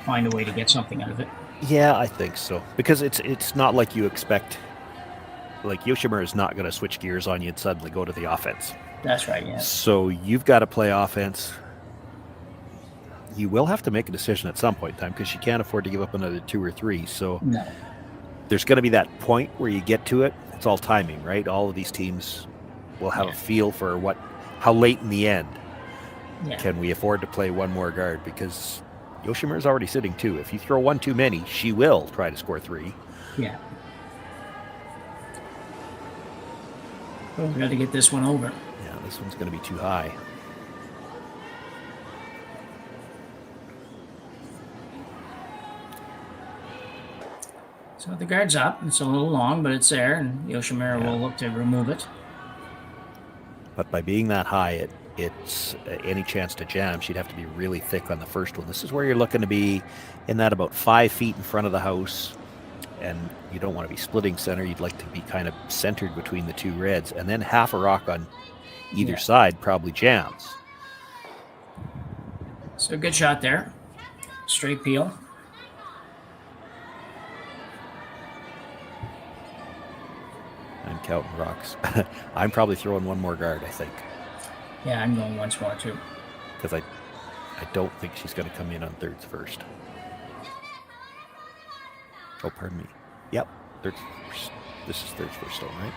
find a way to get something out of it. Yeah, I think so, because it's not like you expect. Like, Yoshimura is not going to switch gears on you and suddenly go to the offense. That's right. Yeah. So you've got to play offense. You will have to make a decision at some point in time, because you can't afford to give up another 2 or 3. So there's going to be that point where you get to it. It's all timing, right? All of these teams will have a feel for how late in the end can we afford to play one more guard, because Yoshimura's already sitting 2. If you throw 1 too many, she will try to score 3. Yeah. Well, we got to get this one over. Yeah, this one's going to be too high. So the guard's up. It's a little long, but it's there, and Yoshimura will look to remove it. But by being that high, it's any chance to jam, she'd have to be really thick on the first one. This is where you're looking to be in that about 5 feet in front of the house, and you don't want to be splitting center. You'd like to be kind of centered between the two reds, and then half a rock on either side probably jams. So good shot there. Straight peel. I'm counting rocks. I'm probably throwing one more guard, I think. Yeah, I'm going once more too. Because I don't think she's going to come in on thirds first. Oh, pardon me. Yep, thirds first. This is thirds first stone, right?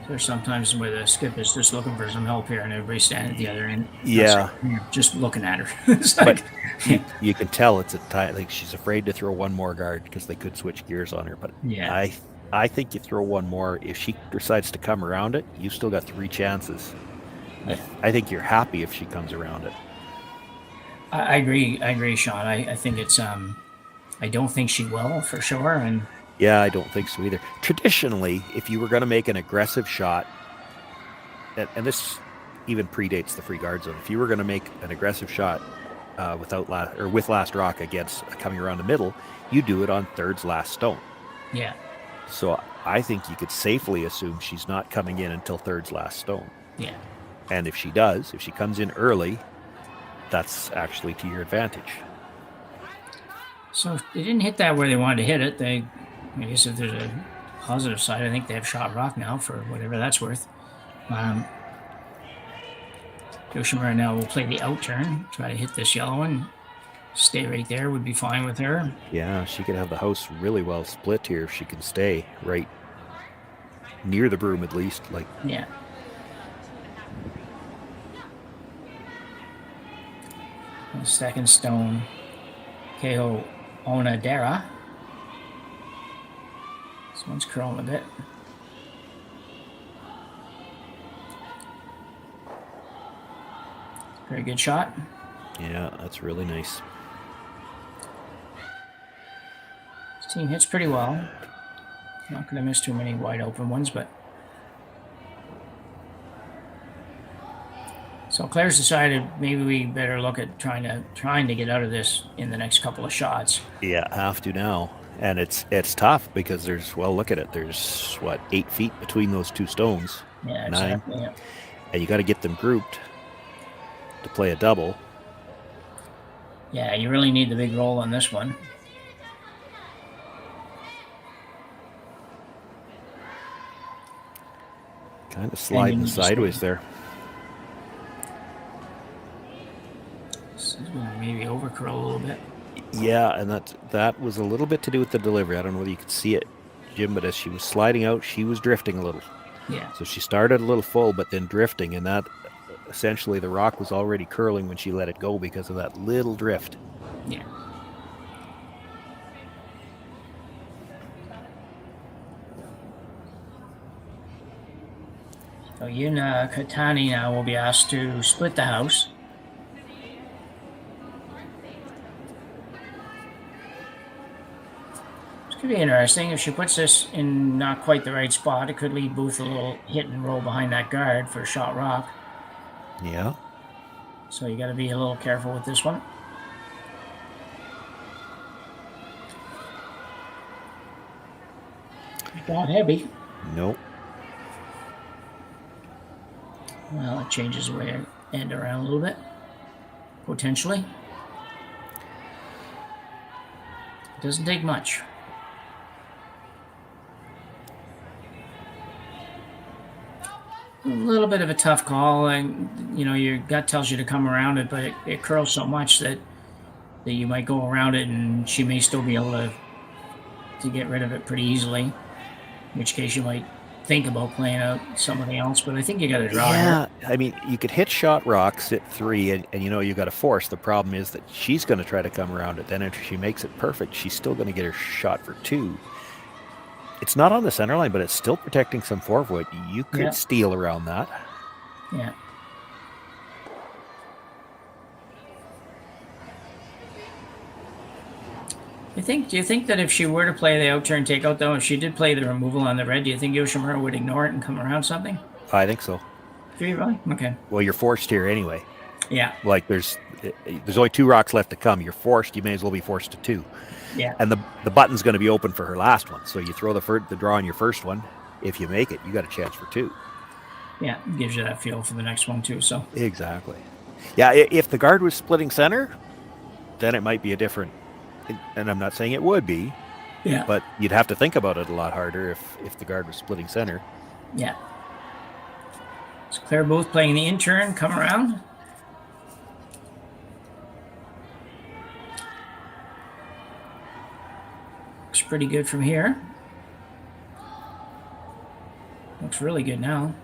There's sometimes where the skip is just looking for some help here, and everybody's standing at the other end. Yeah. Just looking at her. It's like, but you can tell it's a time, like she's afraid to throw one more guard because they could switch gears on her. But yeah, I think you throw one more. If she decides to come around it, you still got 3 chances. Yeah. I think you're happy if she comes around it. I agree, Shawn. I think it's I don't think she will for sure, and Yeah, I don't think so either. Traditionally, if you were going to make an aggressive shot, and this even predates the free guard zone, if you were going to make an aggressive shot with last rock against coming around the middle, you do it on third's last stone. yeah, So I think you could safely assume she's not coming in until third's last stone. yeah. And if she does, if she comes in early, that's actually to your advantage. So they didn't hit that where they wanted to hit it. I guess if there's a positive side, I think they have shot rock now for whatever that's worth. Yoshimura now will play the out turn, try to hit this yellow one. Stay right there would be fine with her. Yeah, she could have the house really well split here if she can stay right near the broom at least. Yeah. The second stone, Keho Onadera. This one's curling a bit. Very good shot. Yeah, that's really nice. This team hits pretty well. Not going to miss too many wide open ones, but. So Claire's decided maybe we better look at trying to get out of this in the next couple of shots. Yeah, have to now. And it's tough because look at it. There's 8 feet between those two stones. Yeah, 9. exactly. Yeah. And you got to get them grouped to play a double. Yeah, you really need the big roll on this one. Kind of sliding sideways there. This is going to maybe overcurl a little bit. Yeah, and that was a little bit to do with the delivery. I don't know whether you could see it, Jim, but as she was sliding out, she was drifting a little. Yeah. So she started a little full, but then drifting, and that essentially the rock was already curling when she let it go because of that little drift. Yeah. So Yuna Katani now will be asked to split the house. This could be interesting. If she puts this in not quite the right spot, it could leave Booth a little hit and roll behind that guard for a shot rock. Yeah. So you got to be a little careful with this one. Not heavy. Nope. Well, it changes the way I end around a little bit. Potentially. It doesn't take much. A little bit of a tough call, and your gut tells you to come around it, but it curls so much that you might go around it, and she may still be able to get rid of it pretty easily. In which case, you might think about playing out somebody else, but I think you got to draw. Yeah, I mean, you could hit shot rocks at 3, and you got to force. The problem is that she's going to try to come around it. Then if she makes it perfect, she's still going to get her shot for 2. It's not on the center line, but it's still protecting some forefoot. You could steal around that. Yeah. Do you think that if she were to play the out turn takeout, though, if she did play the removal on the red, do you think Yoshimura would ignore it and come around something? I think so. Do you really? Okay. Well, you're forced here anyway. Yeah. Like there's only 2 rocks left to come. You're forced. You may as well be forced to 2. Yeah. And the button's going to be open for her last one. So you throw the draw on your first one. If you make it, you got a chance for 2. Yeah, it gives you that feel for the next one too. So exactly. Yeah, if the guard was splitting center, then it might be a different. And I'm not saying it would be. Yeah. But you'd have to think about it a lot harder if the guard was splitting center. Yeah. So Claire Booth playing the intern, come around. Looks pretty good from here. Looks really good now.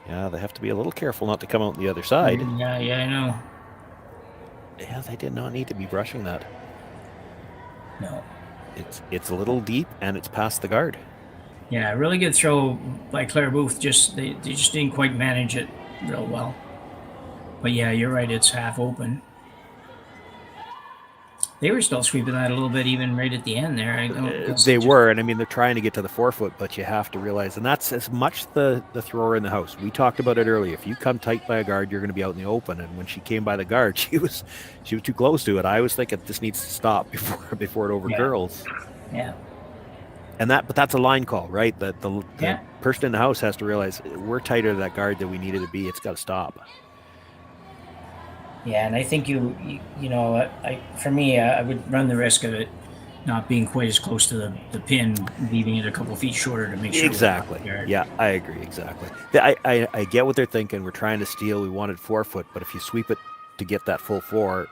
Yeah, they have to be a little careful not to come out on the other side. Yeah, I know. Yeah, they did not need to be brushing that. No. It's a little deep, and it's past the guard. Yeah, really good throw by Claire Booth. They just didn't quite manage it real well. But yeah, you're right. It's half open. They were still sweeping that a little bit, even right at the end there. I guess They were, and I mean, they're trying to get to the 4-foot, but you have to realize, and that's as much the thrower in the house. We talked about it earlier. If you come tight by a guard, you're going to be out in the open. And when she came by the guard, she was too close to it. I was thinking this needs to stop before it overcurls. Yeah. But that's a line call, right? That the person in the house has to realize we're tighter to that guard than we needed to be. It's got to stop. Yeah, and I think for me, I would run the risk of it not being quite as close to the pin, leaving it a couple feet shorter to make sure. Exactly. Yeah, I agree. Exactly. I get what they're thinking. We're trying to steal. We wanted 4-foot, but if you sweep it to get that full 4,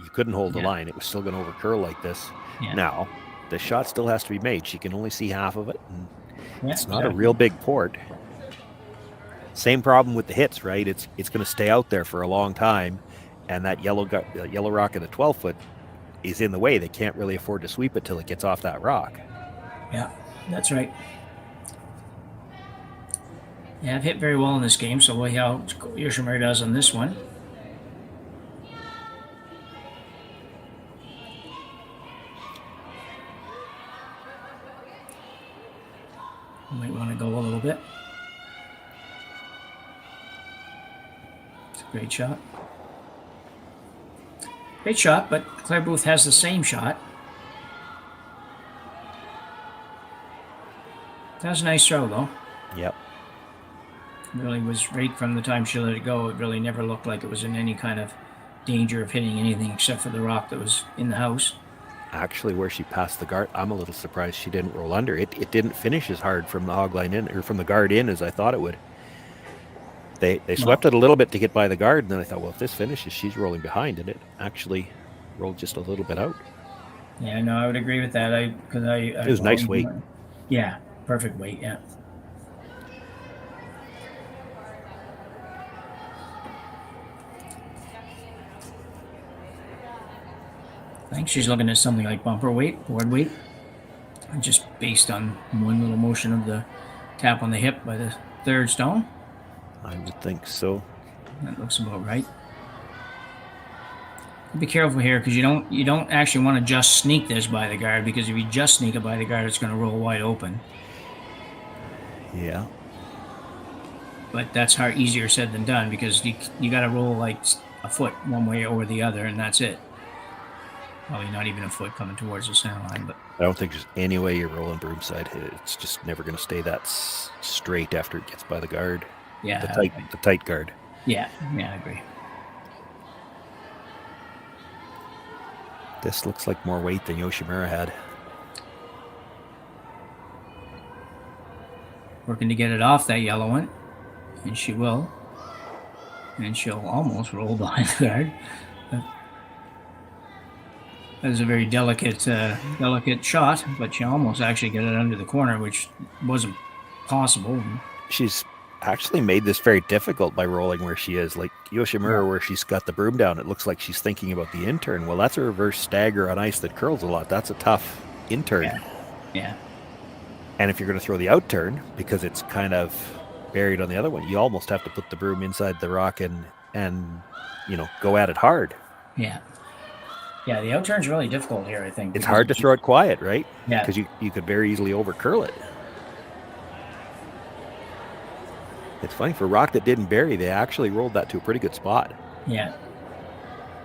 you couldn't hold the line. It was still going to overcurl like this. Yeah. Now, the shot still has to be made. She can only see half of it. And it's not a real big port. Same problem with the hits, right? It's going to stay out there for a long time. And that yellow rock in the 12-foot is in the way. They can't really afford to sweep it till it gets off that rock. Yeah, that's right. Yeah, I've hit very well in this game, so we'll see how Yoshimura does on this one. Might want to go a little bit. It's a great shot. Great shot, but Claire Booth has the same shot. That was a nice throw, though. Yep. It really was right from the time she let it go. It really never looked like it was in any kind of danger of hitting anything except for the rock that was in the house. Actually, where she passed the guard, I'm a little surprised she didn't roll under. It didn't finish as hard from the hog line in, or from the guard in, as I thought it would. They swept it a little bit to get by the guard, and then I thought, well, if this finishes, she's rolling behind, and it actually rolled just a little bit out. Yeah, no, I would agree with that. It was nice weight. Yeah, perfect weight. Yeah. I think she's looking at something like bumper weight, board weight, just based on one little motion of the tap on the hip by the third stone. I would think so. That looks about right. Be careful here, because you don't actually want to just sneak this by the guard, because if you just sneak it by the guard, it's going to roll wide open. Yeah. But that's easier said than done, because you got to roll like a foot one way or the other, and that's it. Probably not even a foot coming towards the center line, but I don't think there's any way you're rolling broomside. It's just never going to stay that straight after it gets by the guard. Yeah, the tight guard. Yeah, I agree. This looks like more weight than Yoshimura had. Working to get it off that yellow one, and she will. And she'll almost roll behind the guard. That was a very delicate shot, but she almost actually got it under the corner, which wasn't possible. She's actually made this very difficult by rolling where she is. Like Yoshimura, where she's got the broom down, it looks like she's thinking about the in-turn. Well, that's a reverse stagger on ice that curls a lot. That's a tough in-turn. Yeah. And if you're going to throw the out-turn, because it's kind of buried on the other one, you almost have to put the broom inside the rock and go at it hard. Yeah. Yeah, the out-turn's really difficult here, I think. It's hard to throw it quiet, right? Yeah. Because you could very easily overcurl it. It's funny, for a rock that didn't bury, they actually rolled that to a pretty good spot. Yeah.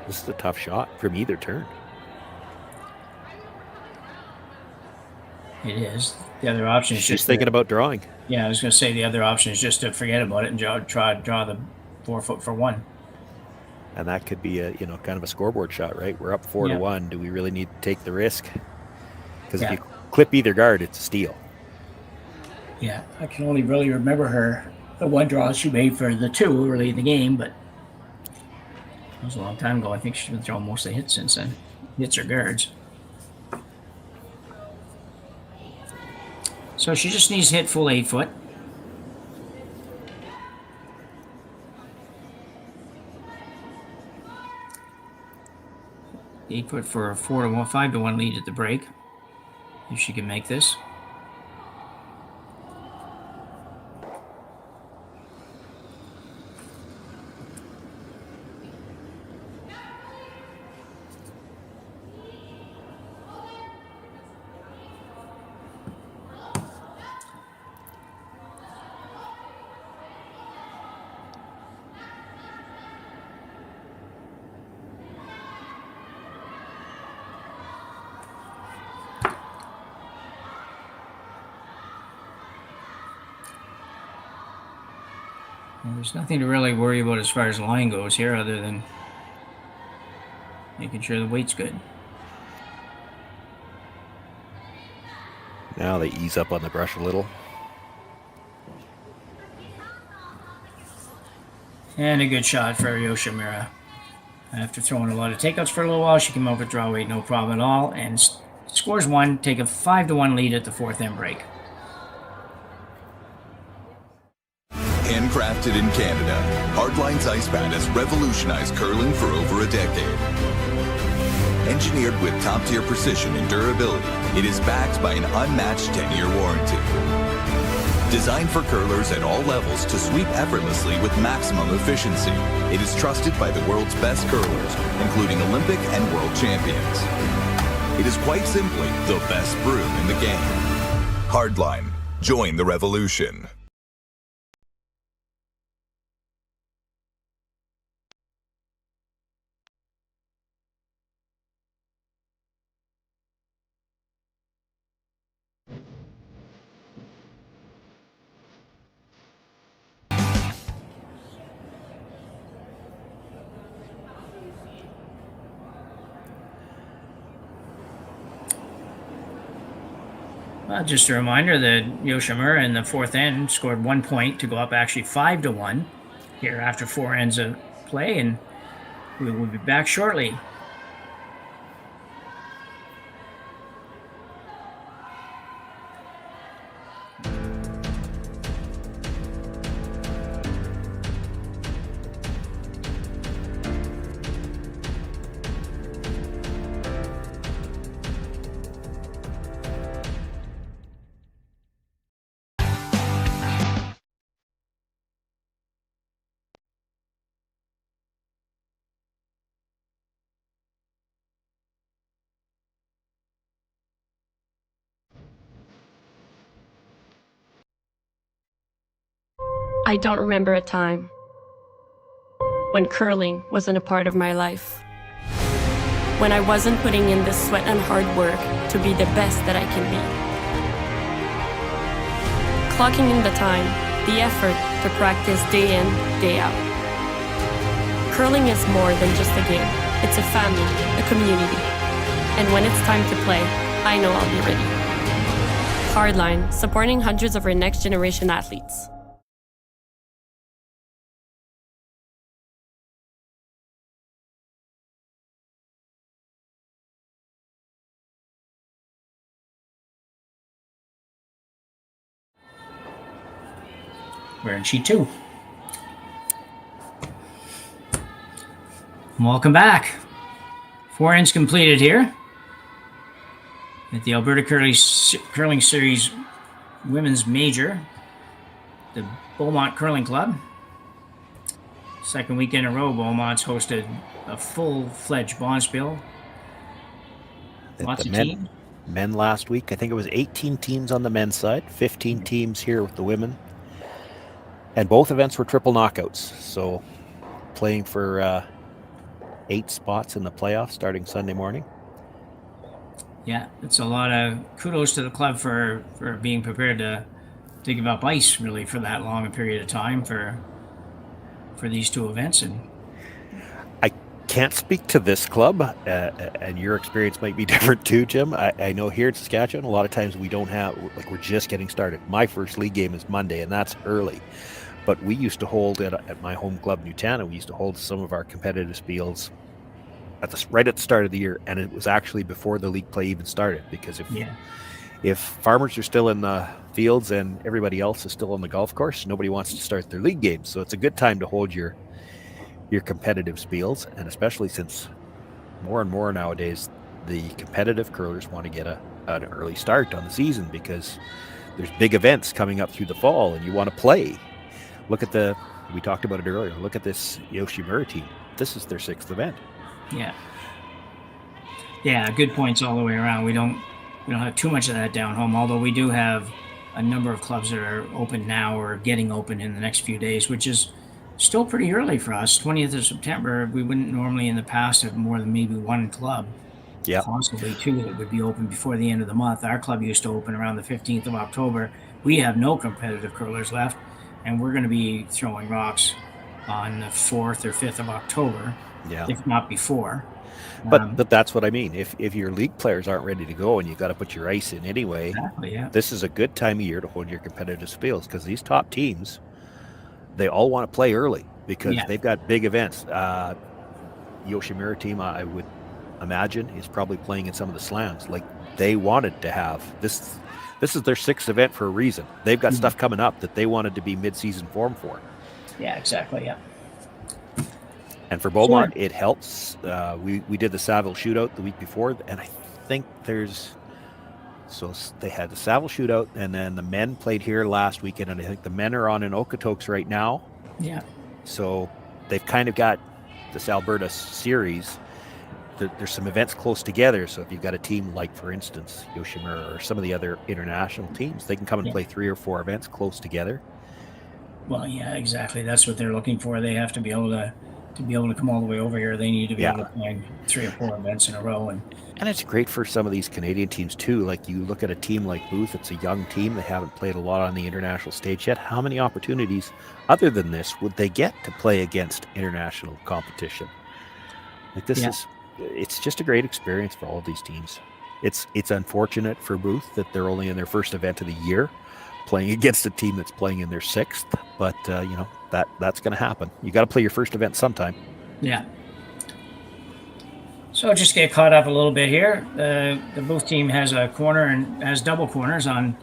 This is a tough shot from either turn. It is. The other option is She's thinking about drawing. Yeah, I was going to say the other option is just to forget about it and draw the 4 foot for 1. And that could be a kind of a scoreboard shot, right? We're up 4-1. Do we really need to take the risk? Because if you clip either guard, it's a steal. Yeah, I can only really remember the one draw she made for the 2 early in the game, but it was a long time ago. I think she's been throwing most of the hits since then. Hits or guards. So she just needs to hit full 8 foot. Eight foot for a 4-1, 5-1 lead at the break. If she can make this. And there's nothing to really worry about as far as line goes here other than making sure the weight's good. Now they ease up on the brush a little. And a good shot for Yoshimura. After throwing a lot of takeouts for a little while, she came up with draw weight, no problem at all, and scores one, take a 5-1 lead at the fourth end break. Handcrafted in Canada, Hardlines Ice Pad has revolutionized curling for over a decade. Engineered with top-tier precision and durability, it is backed by an unmatched 10-year warranty. Designed for curlers at all levels to sweep effortlessly with maximum efficiency, it is trusted by the world's best curlers, including Olympic and world champions. It is quite simply the best brew in the game. Hardline. Join the revolution. Just a reminder that Yoshimura in the fourth end scored 1 point to go up actually 5-1 here after 4 ends of play, and we will be back shortly. I don't remember a time when curling wasn't a part of my life. When I wasn't putting in the sweat and hard work to be the best that I can be. Clocking in the time, the effort to practice day in, day out. Curling is more than just a game. It's a family, a community. And when it's time to play, I know I'll be ready. Hardline, supporting hundreds of our next generation athletes. We're in sheet 2. Welcome back. 4 ends completed here at the Alberta Curling Series Women's Major, the Beaumont Curling Club. Second week in a row, Beaumont's hosted a full-fledged bonspiel. Lots of teams. Men last week, I think it was 18 teams on the men's side, 15 teams here with the women. And both events were triple knockouts, so playing for 8 spots in the playoffs starting Sunday morning. Yeah, it's a lot of kudos to the club for being prepared to give up ice really for that long a period of time for these 2 events. And I can't speak to this club, and your experience might be different too, Jim. I know here in Saskatchewan, a lot of times we don't have, like, we're just getting started. My first league game is Monday, and that's early. But we used to hold it at my home club, Newtana. We used to hold some of our competitive spiels right at the start of the year, and it was actually before the league play even started. Because if farmers are still in the fields and everybody else is still on the golf course, nobody wants to start their league games. So it's a good time to hold your competitive spiels, and especially since more and more nowadays the competitive curlers want to get an early start on the season because there's big events coming up through the fall, and you want to play. We talked about it earlier. Look at this Yoshimura team. This is their 6th event. Yeah, good points all the way around. We don't have too much of that down home, although we do have a number of clubs that are open now or getting open in the next few days, which is still pretty early for us. 20th of September, we wouldn't normally in the past have more than maybe 1 club. Yeah. Possibly 2 that would be open before the end of the month. Our club used to open around the 15th of October. We have no competitive curlers left. and we're going to be throwing rocks on the 4th or 5th of October, if not before. But that's what I mean. If your league players aren't ready to go and you got to put your ice in anyway, this is a good time of year to hold your competitive skills, because these top teams, they all want to play early because they've got big events. Yoshimura team, I would imagine, is probably playing in some of the slams. Like, they wanted to have this. This is their 6th event for a reason. They've got stuff coming up that they wanted to be mid-season form for. Yeah, exactly. Yeah. And for Beaumont, it helps. We did the Saville shootout the week before, and I think so they had the Saville shootout, and then the men played here last weekend, and I think the men are on in Okotoks right now. Yeah. So they've kind of got this Alberta series. There's some events close together, so if you've got a team like, for instance, Yoshimura or some of the other international teams, they can come and play 3 or 4 events close together. Well, yeah, exactly. That's what they're looking for. They have to be able to come all the way over here. They need to be able to play 3 or 4 events in a row. And it's great for some of these Canadian teams too. Like, you look at a team like Booth, it's a young team. They haven't played a lot on the international stage yet. How many opportunities other than this would they get to play against international competition? Like, it's just a great experience for all of these teams. It's unfortunate for Booth that they're only in their first event of the year, playing against a team that's playing in their 6th, but that's going to happen. You got to play your first event sometime. Yeah. So just get caught up a little bit here. The Booth team has a corner and has double corners on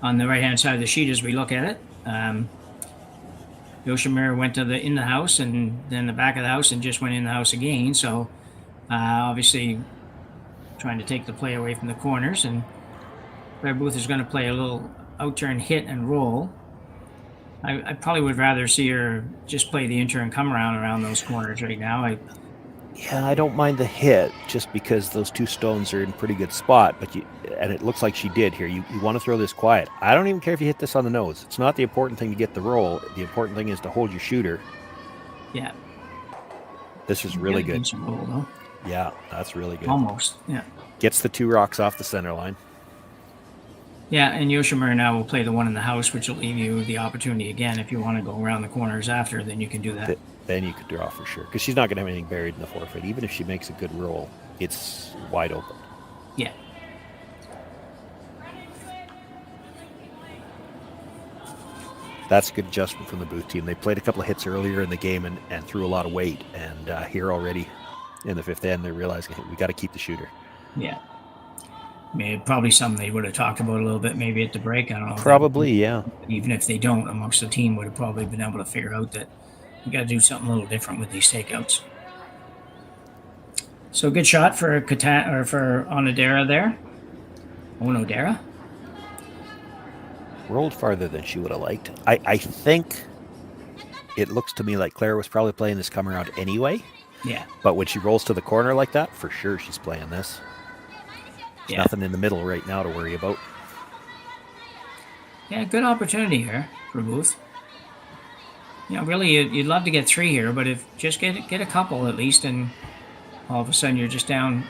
the right-hand side of the sheet as we look at it. Yoshimura went to in the house and then the back of the house and just went in the house again. So obviously trying to take the play away from the corners, and Claire Booth is going to play a little out-turn hit and roll. I probably would rather see her just play the in-turn come around those corners right now. I don't mind the hit, just because those 2 stones are in a pretty good spot. And it looks like she did here. You want to throw this quiet. I don't even care if you hit this on the nose. It's not the important thing to get the roll. The important thing is to hold your shooter. Yeah. This is really good. Roll, though. Yeah, that's really good. Almost, yeah. Gets the 2 rocks off the center line. Yeah, and Yoshimura now will play the one in the house, which will leave you the opportunity again. If you want to go around the corners after, then you can do that. Then you could draw for sure, because she's not going to have anything buried in the forfeit. Even if she makes a good roll, it's wide open. Yeah. That's a good adjustment from the Booth team. They played a couple of hits earlier in the game and threw a lot of weight. And here already in the 5th end, they're realizing, hey, we got to keep the shooter. Yeah. Maybe probably something they would have talked about a little bit maybe at the break. I don't know. Probably, yeah. Even if they don't, amongst the team would have probably been able to figure out that you got to do something a little different with these takeouts. So good shot for Onodera there. Onodera. Rolled farther than she would have liked. I think it looks to me like Claire was probably playing this come around anyway. Yeah. But when she rolls to the corner like that, for sure she's playing this. There's nothing in the middle right now to worry about. Yeah, good opportunity here for Booth. Really, you'd love to get 3 here, but if just get a couple at least, and all of a sudden you're just down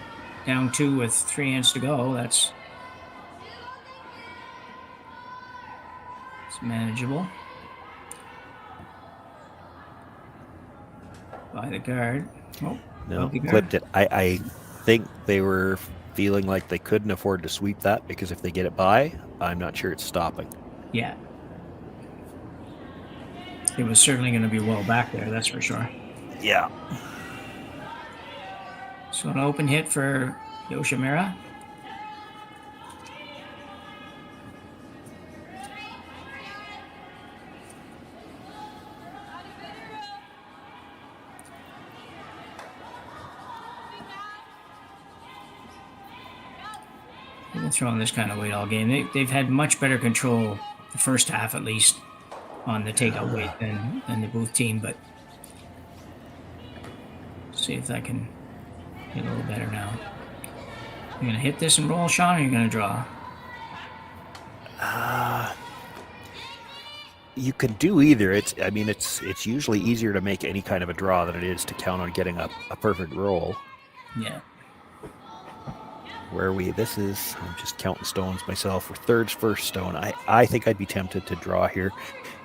2 with 3 hands to go. It's manageable. By the guard. Oh, no, clipped it. I think they were feeling like they couldn't afford to sweep that, because if they get it by, I'm not sure it's stopping. Yeah. It was certainly going to be well back there, that's for sure. Yeah. So an open hit for Yoshimura. They've been throwing this kind of weight all game. They've had much better control the first half, at least, on the takeout weight than the Booth team, but see if that can get a little better now. You're going to hit this and roll, Shawn, or you're going to draw? You can do either. It's usually easier to make any kind of a draw than it is to count on getting a perfect roll. Yeah. where we, this is, I'm just counting stones myself, for third's first stone. I think I'd be tempted to draw here.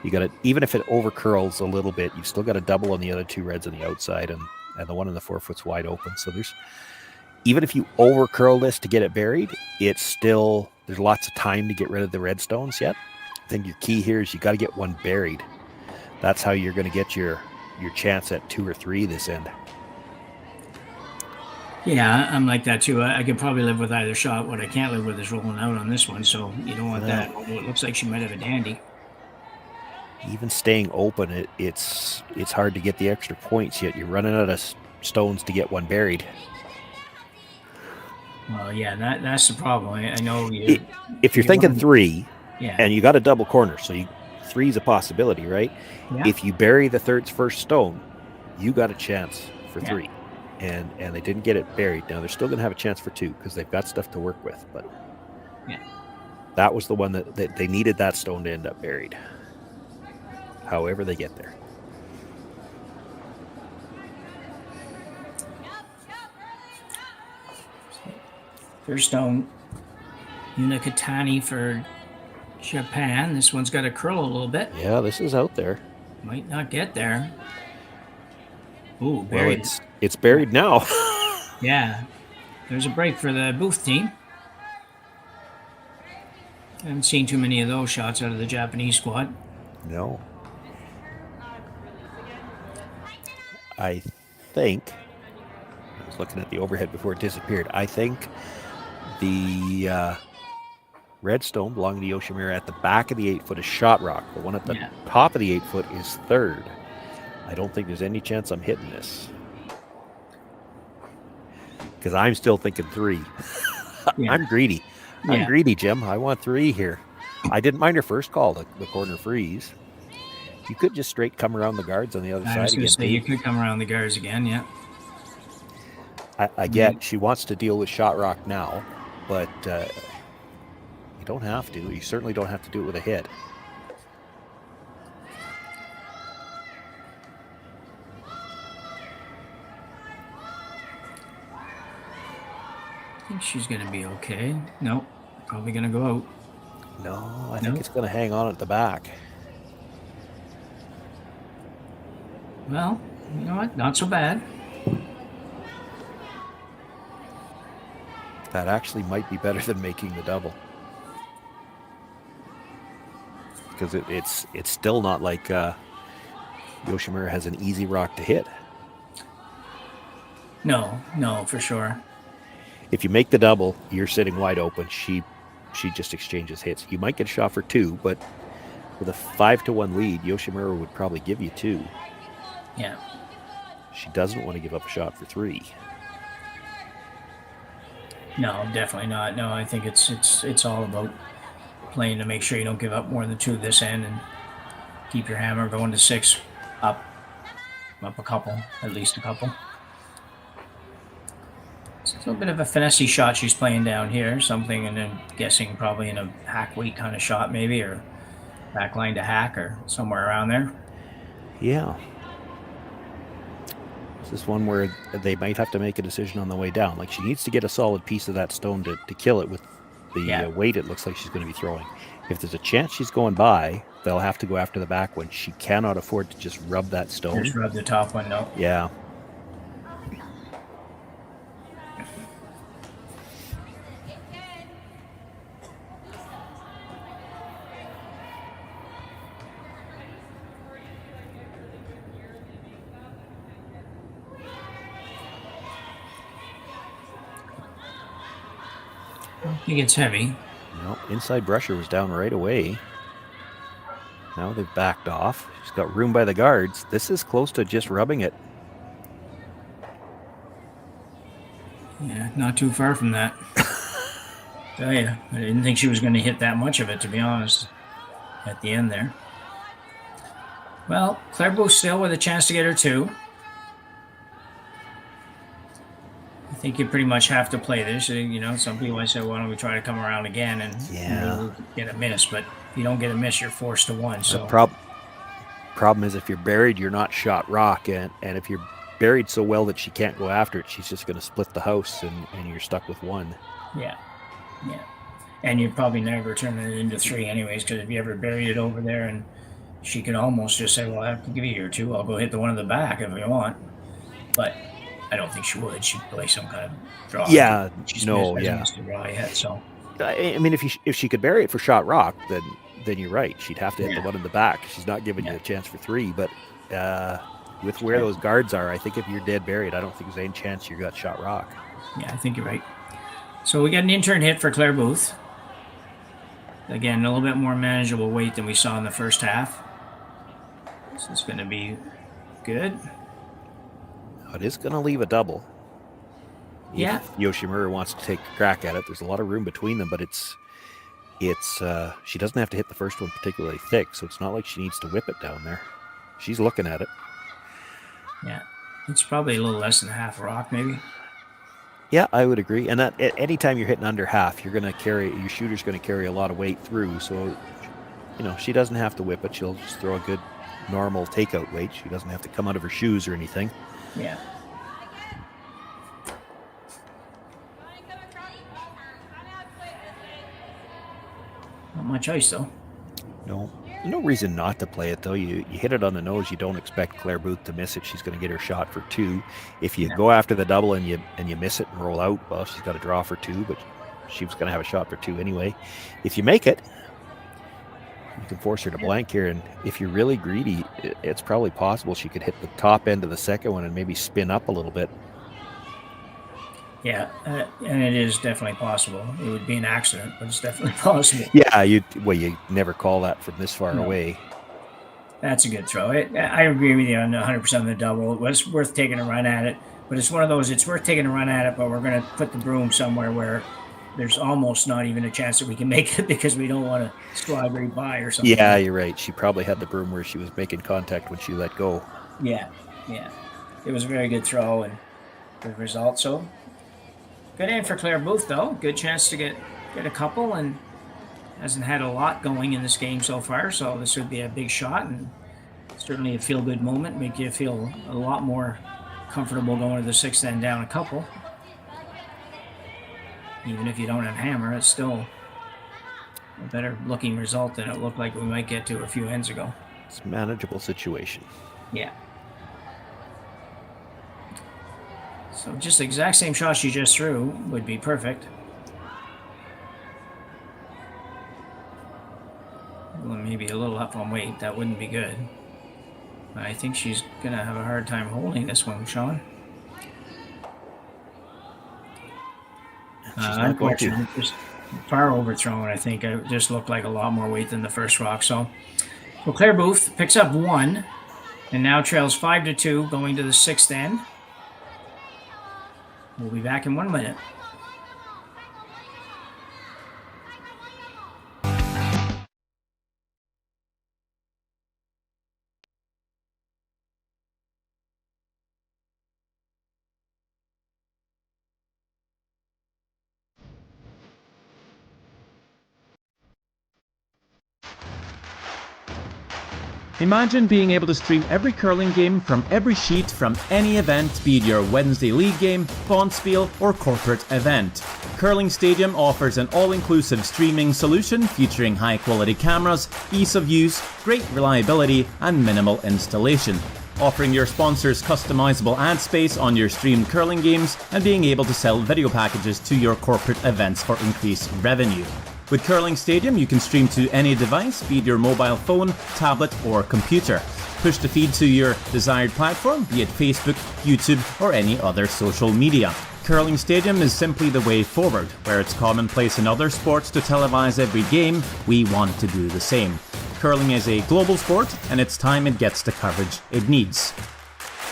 You got to, even if it over curls a little bit, you've still got a double on the other two reds on the outside, and the one in the 4 foot's wide open. So there's, even if you over curl this to get it buried, it's still, there's lots of time to get rid of the red stones yet. I think your key here is you got to get one buried. That's how you're going to get your chance at 2 or 3 this end. Yeah, I'm like that too. I could probably live with either shot. What I can't live with is rolling out on this one, so you don't want that. Although it looks like she might have a dandy. Even staying open, it's hard to get the extra points yet. You're running out of stones to get one buried. Well, yeah, that's the problem. I know if you're thinking 3, yeah, and you got a double corner, so 3 is a possibility, right? Yeah. If you bury the third's first stone, you got a chance for 3. And they didn't get it buried. Now they're still going to have a chance for 2 because they've got stuff to work with. But that was the one that they needed that stone to end up buried. However they get there. First stone, Unikatani for Japan. This one's got to curl a little bit. Yeah, this is out there. Might not get there. Ooh, buried. Well, it's buried now. Yeah. There's a break for the Booth team. I haven't seen too many of those shots out of the Japanese squad. No. I think, I was looking at the overhead before it disappeared. I think the redstone belonging to Yoshimura at the back of the 8 foot is shot rock. The one at the top of the 8 foot is third. I don't think there's any chance I'm hitting this. Because I'm still thinking 3. Yeah. I'm greedy. I'm greedy, Jim. I want 3 here. I didn't mind her first call, the corner freeze. You could just straight come around the guards on the other side again. I was going to say, you could come around the guards again, yeah. I get she wants to deal with shot rock now, but you don't have to. You certainly don't have to do it with a hit. I think she's going to be okay. Nope. Probably going to go out. No, I think it's going to hang on at the back. Well, you know what? Not so bad. That actually might be better than making the double. Because it's still not like Yoshimura has an easy rock to hit. No, for sure. If you make the double, you're sitting wide open. She just exchanges hits. You might get a shot for 2, but with a 5-1 lead, Yoshimura would probably give you 2. Yeah. She doesn't want to give up a shot for 3. No, definitely not. No, I think it's all about playing to make sure you don't give up more than 2 this end and keep your hammer going to 6 up a couple, at least a couple. It's a little bit of a finessey shot she's playing down here. Something, and then guessing probably in a hack weight kind of shot maybe, or backline to hack or somewhere around there. Yeah. This is one where they might have to make a decision on the way down. Like, she needs to get a solid piece of that stone to kill it with the weight it looks like she's going to be throwing. If there's a chance she's going by, they'll have to go after the back one. She cannot afford to just rub that stone. Just rub the top one, no. Yeah. I think it's heavy. No, inside brusher was down right away. Now they've backed off. She's got room by the guards. This is close to just rubbing it. Yeah, not too far from that. Tell you, I didn't think she was going to hit that much of it, to be honest, at the end there. Well, Clairbeau still with a chance to get her 2. I think you pretty much have to play this. You know, some people might say, why don't we try to come around again and get a miss? But if you don't get a miss, you're forced to 1. So the problem is if you're buried, you're not shot rock. And if you're buried so well that she can't go after it, she's just going to split the house and you're stuck with 1. Yeah. And you'd probably never turn it into 3 anyways, because if you ever buried it over there, and she could almost just say, well, I have to give you your 2. I'll go hit the one in the back if you want. But I don't think she would. She'd play some kind of draw. Yeah, She's no, missed the draw yet, so. I mean, if she could bury it for shot rock, then you're right. She'd have to hit the one in the back. She's not giving you a chance for 3, but with where those guards are, I think if you're dead buried, I don't think there's any chance you got shot rock. Yeah, I think you're right. So we got an in-turn hit for Claire Booth. Again, a little bit more manageable weight than we saw in the first half. So it's going to be good. It is going to leave a double. Yeah. If Yoshimura wants to take a crack at it, there's a lot of room between them, but it's she doesn't have to hit the first one particularly thick, so it's not like she needs to whip it down there. She's looking at it. Yeah. It's probably a little less than half rock, maybe. Yeah, I would agree. And that anytime you're hitting under half, your shooter's going to carry a lot of weight through. So, she doesn't have to whip it. She'll just throw a good normal takeout weight. She doesn't have to come out of her shoes or anything. Yeah. Not much ice, though. No reason not to play it, though. You hit it on the nose. You don't expect Claire Booth to miss it. She's going to get her shot for 2. If you go after the double and you miss it and roll out, well, she's got to draw for 2, but she was going to have a shot for 2 anyway. If you make it, you can force her to blank here, and if you're really greedy, it's probably possible she could hit the top end of the second one and maybe spin up a little bit. Yeah, and it is definitely possible. It would be an accident, but it's definitely possible. Yeah, you never call that from this far away. That's a good throw. I agree with you on 100% of the double. It was worth taking a run at it, but it's one of those, it's worth taking a run at it, but we're going to put the broom somewhere where there's almost not even a chance that we can make it because we don't want to slide right by or something. Yeah, you're right. She probably had the broom where she was making contact when she let go. Yeah. It was a very good throw and good result. So good aim for Claire Booth, though. Good chance to get a couple, and hasn't had a lot going in this game so far. So this would be a big shot and certainly a feel-good moment. Make you feel a lot more comfortable going to the 6th end down a couple. Even if you don't have hammer, it's still a better looking result than it looked like we might get to a few ends ago. It's a manageable situation. Yeah. So just the exact same shot she just threw would be perfect. Well, maybe a little up on weight. That wouldn't be good. I think she's going to have a hard time holding this one, Shawn. Unfortunately, just far overthrown. I think it just looked like a lot more weight than the first rock. So Claire Booth picks up 1 and now trails 5-2 going to the 6th end. We'll be back in 1 minute. Imagine being able to stream every curling game from every sheet from any event, be it your Wednesday league game, bonspiel, or corporate event. Curling Stadium offers an all-inclusive streaming solution featuring high-quality cameras, ease of use, great reliability, and minimal installation. Offering your sponsors customizable ad space on your streamed curling games and being able to sell video packages to your corporate events for increased revenue. With Curling Stadium, you can stream to any device, be it your mobile phone, tablet, or computer. Push the feed to your desired platform, be it Facebook, YouTube, or any other social media. Curling Stadium is simply the way forward. Where it's commonplace in other sports to televise every game, we want to do the same. Curling is a global sport, and it's time it gets the coverage it needs.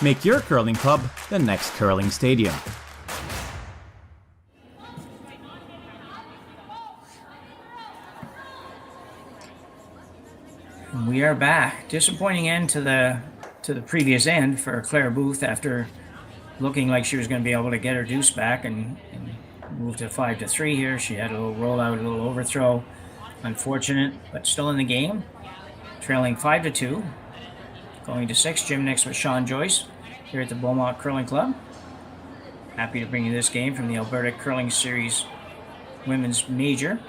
Make your curling club the next Curling Stadium. We are back. Disappointing end to the previous end for Claire Booth after looking like she was going to be able to get her deuce back and move to 5-3 here. She had a little rollout, a little overthrow. Unfortunate, but still in the game. Trailing 5-2. Going to 6. Gym next with Shawn Joyce here at the Beaumont Curling Club. Happy to bring you this game from the Alberta Curling Series women's major.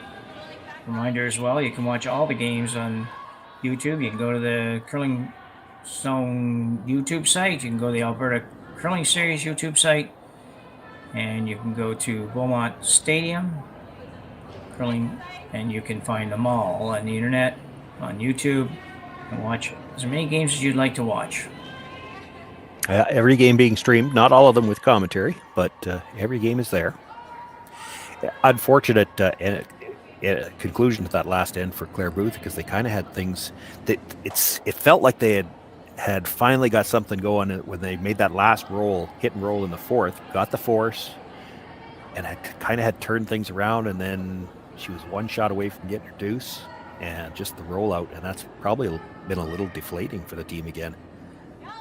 Reminder as well, you can watch all the games on YouTube. You can go to the Curling Zone YouTube site. You can go to the Alberta Curling Series YouTube site. And you can go to Beaumont Stadium Curling, and you can find them all on the internet, on YouTube, and watch as many games as you'd like to watch. Every game being streamed, not all of them with commentary, but every game is there. Unfortunate conclusion to that last end for Claire Booth, because they kind of had things that it felt like they had finally got something going when they made that last hit and roll in the fourth, got the force, and had turned things around, and then she was one shot away from getting her deuce, and just the rollout, and that's probably been a little deflating for the team again.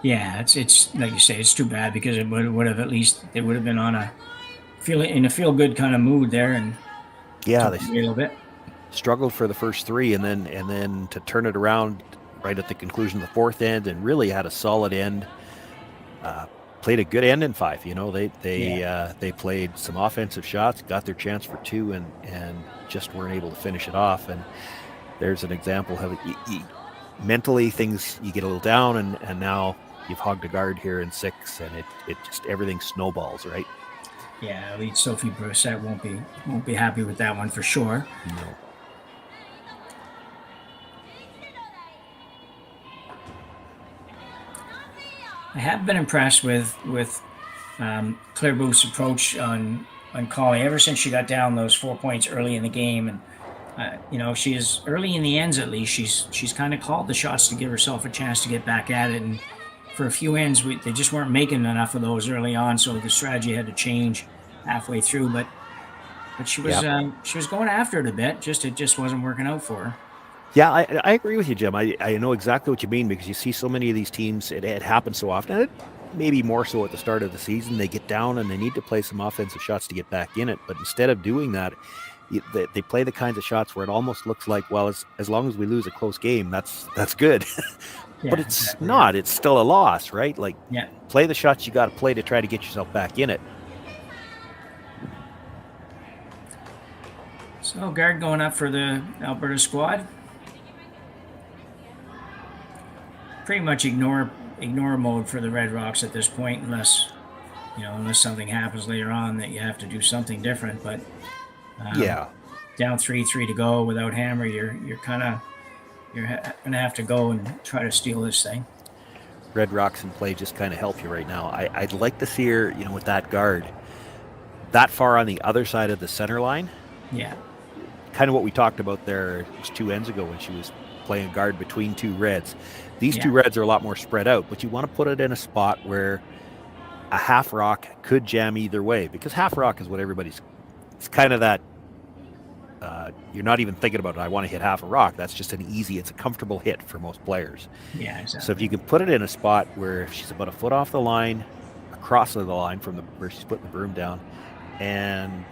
Yeah, it's like you say, it's too bad, because it would have, at least they would have been on a feel good kind of mood there, and they a little bit struggled for the first three, and then to turn it around right at the conclusion of the fourth end, and really had a solid end. Played a good end in five. They played some offensive shots, got their chance for two, and just weren't able to finish it off. And there's an example of mentally things, you get a little down, and now you've hogged a guard here in six, and it just everything snowballs, right? Yeah, lead Sophie Brissett won't be happy with that one for sure. No. I have been impressed with Claire Booth's approach on calling ever since she got down those 4 points early in the game, and she is early in the ends, at least she's kind of called the shots to give herself a chance to get back at it, and for a few ends they just weren't making enough of those early on, so the strategy had to change halfway through, but she was going after it a bit, it just wasn't working out for her. Yeah, I agree with you, Jim. I know exactly what you mean, because you see so many of these teams, it happens so often, maybe more so at the start of the season. They get down and they need to play some offensive shots to get back in it. But instead of doing that, they play the kinds of shots where it almost looks like, well, as long as we lose a close game, that's good. But it's not. It's still a loss, right? Play the shots you got to play to try to get yourself back in it. So guard going up for the Alberta squad. Pretty much ignore mode for the Red Rocks at this point, unless something happens later on that you have to do something different. But down 3-3 to go without Hammer, you're gonna have to go and try to steal this thing. Red Rocks in play just kind of help you right now. I'd like to see her, with that guard that far on the other side of the center line. Yeah, kind of what we talked about there. It was 2 ends ago when she was playing guard between two Reds. These two Reds are a lot more spread out, but you want to put it in a spot where a half rock could jam either way, because half rock is what it's kind of that, you're not even thinking about it. I want to hit half a rock. That's just it's a comfortable hit for most players. Yeah, exactly. So if you can put it in a spot where she's about a foot off the line, across the line from where she's putting the broom down, and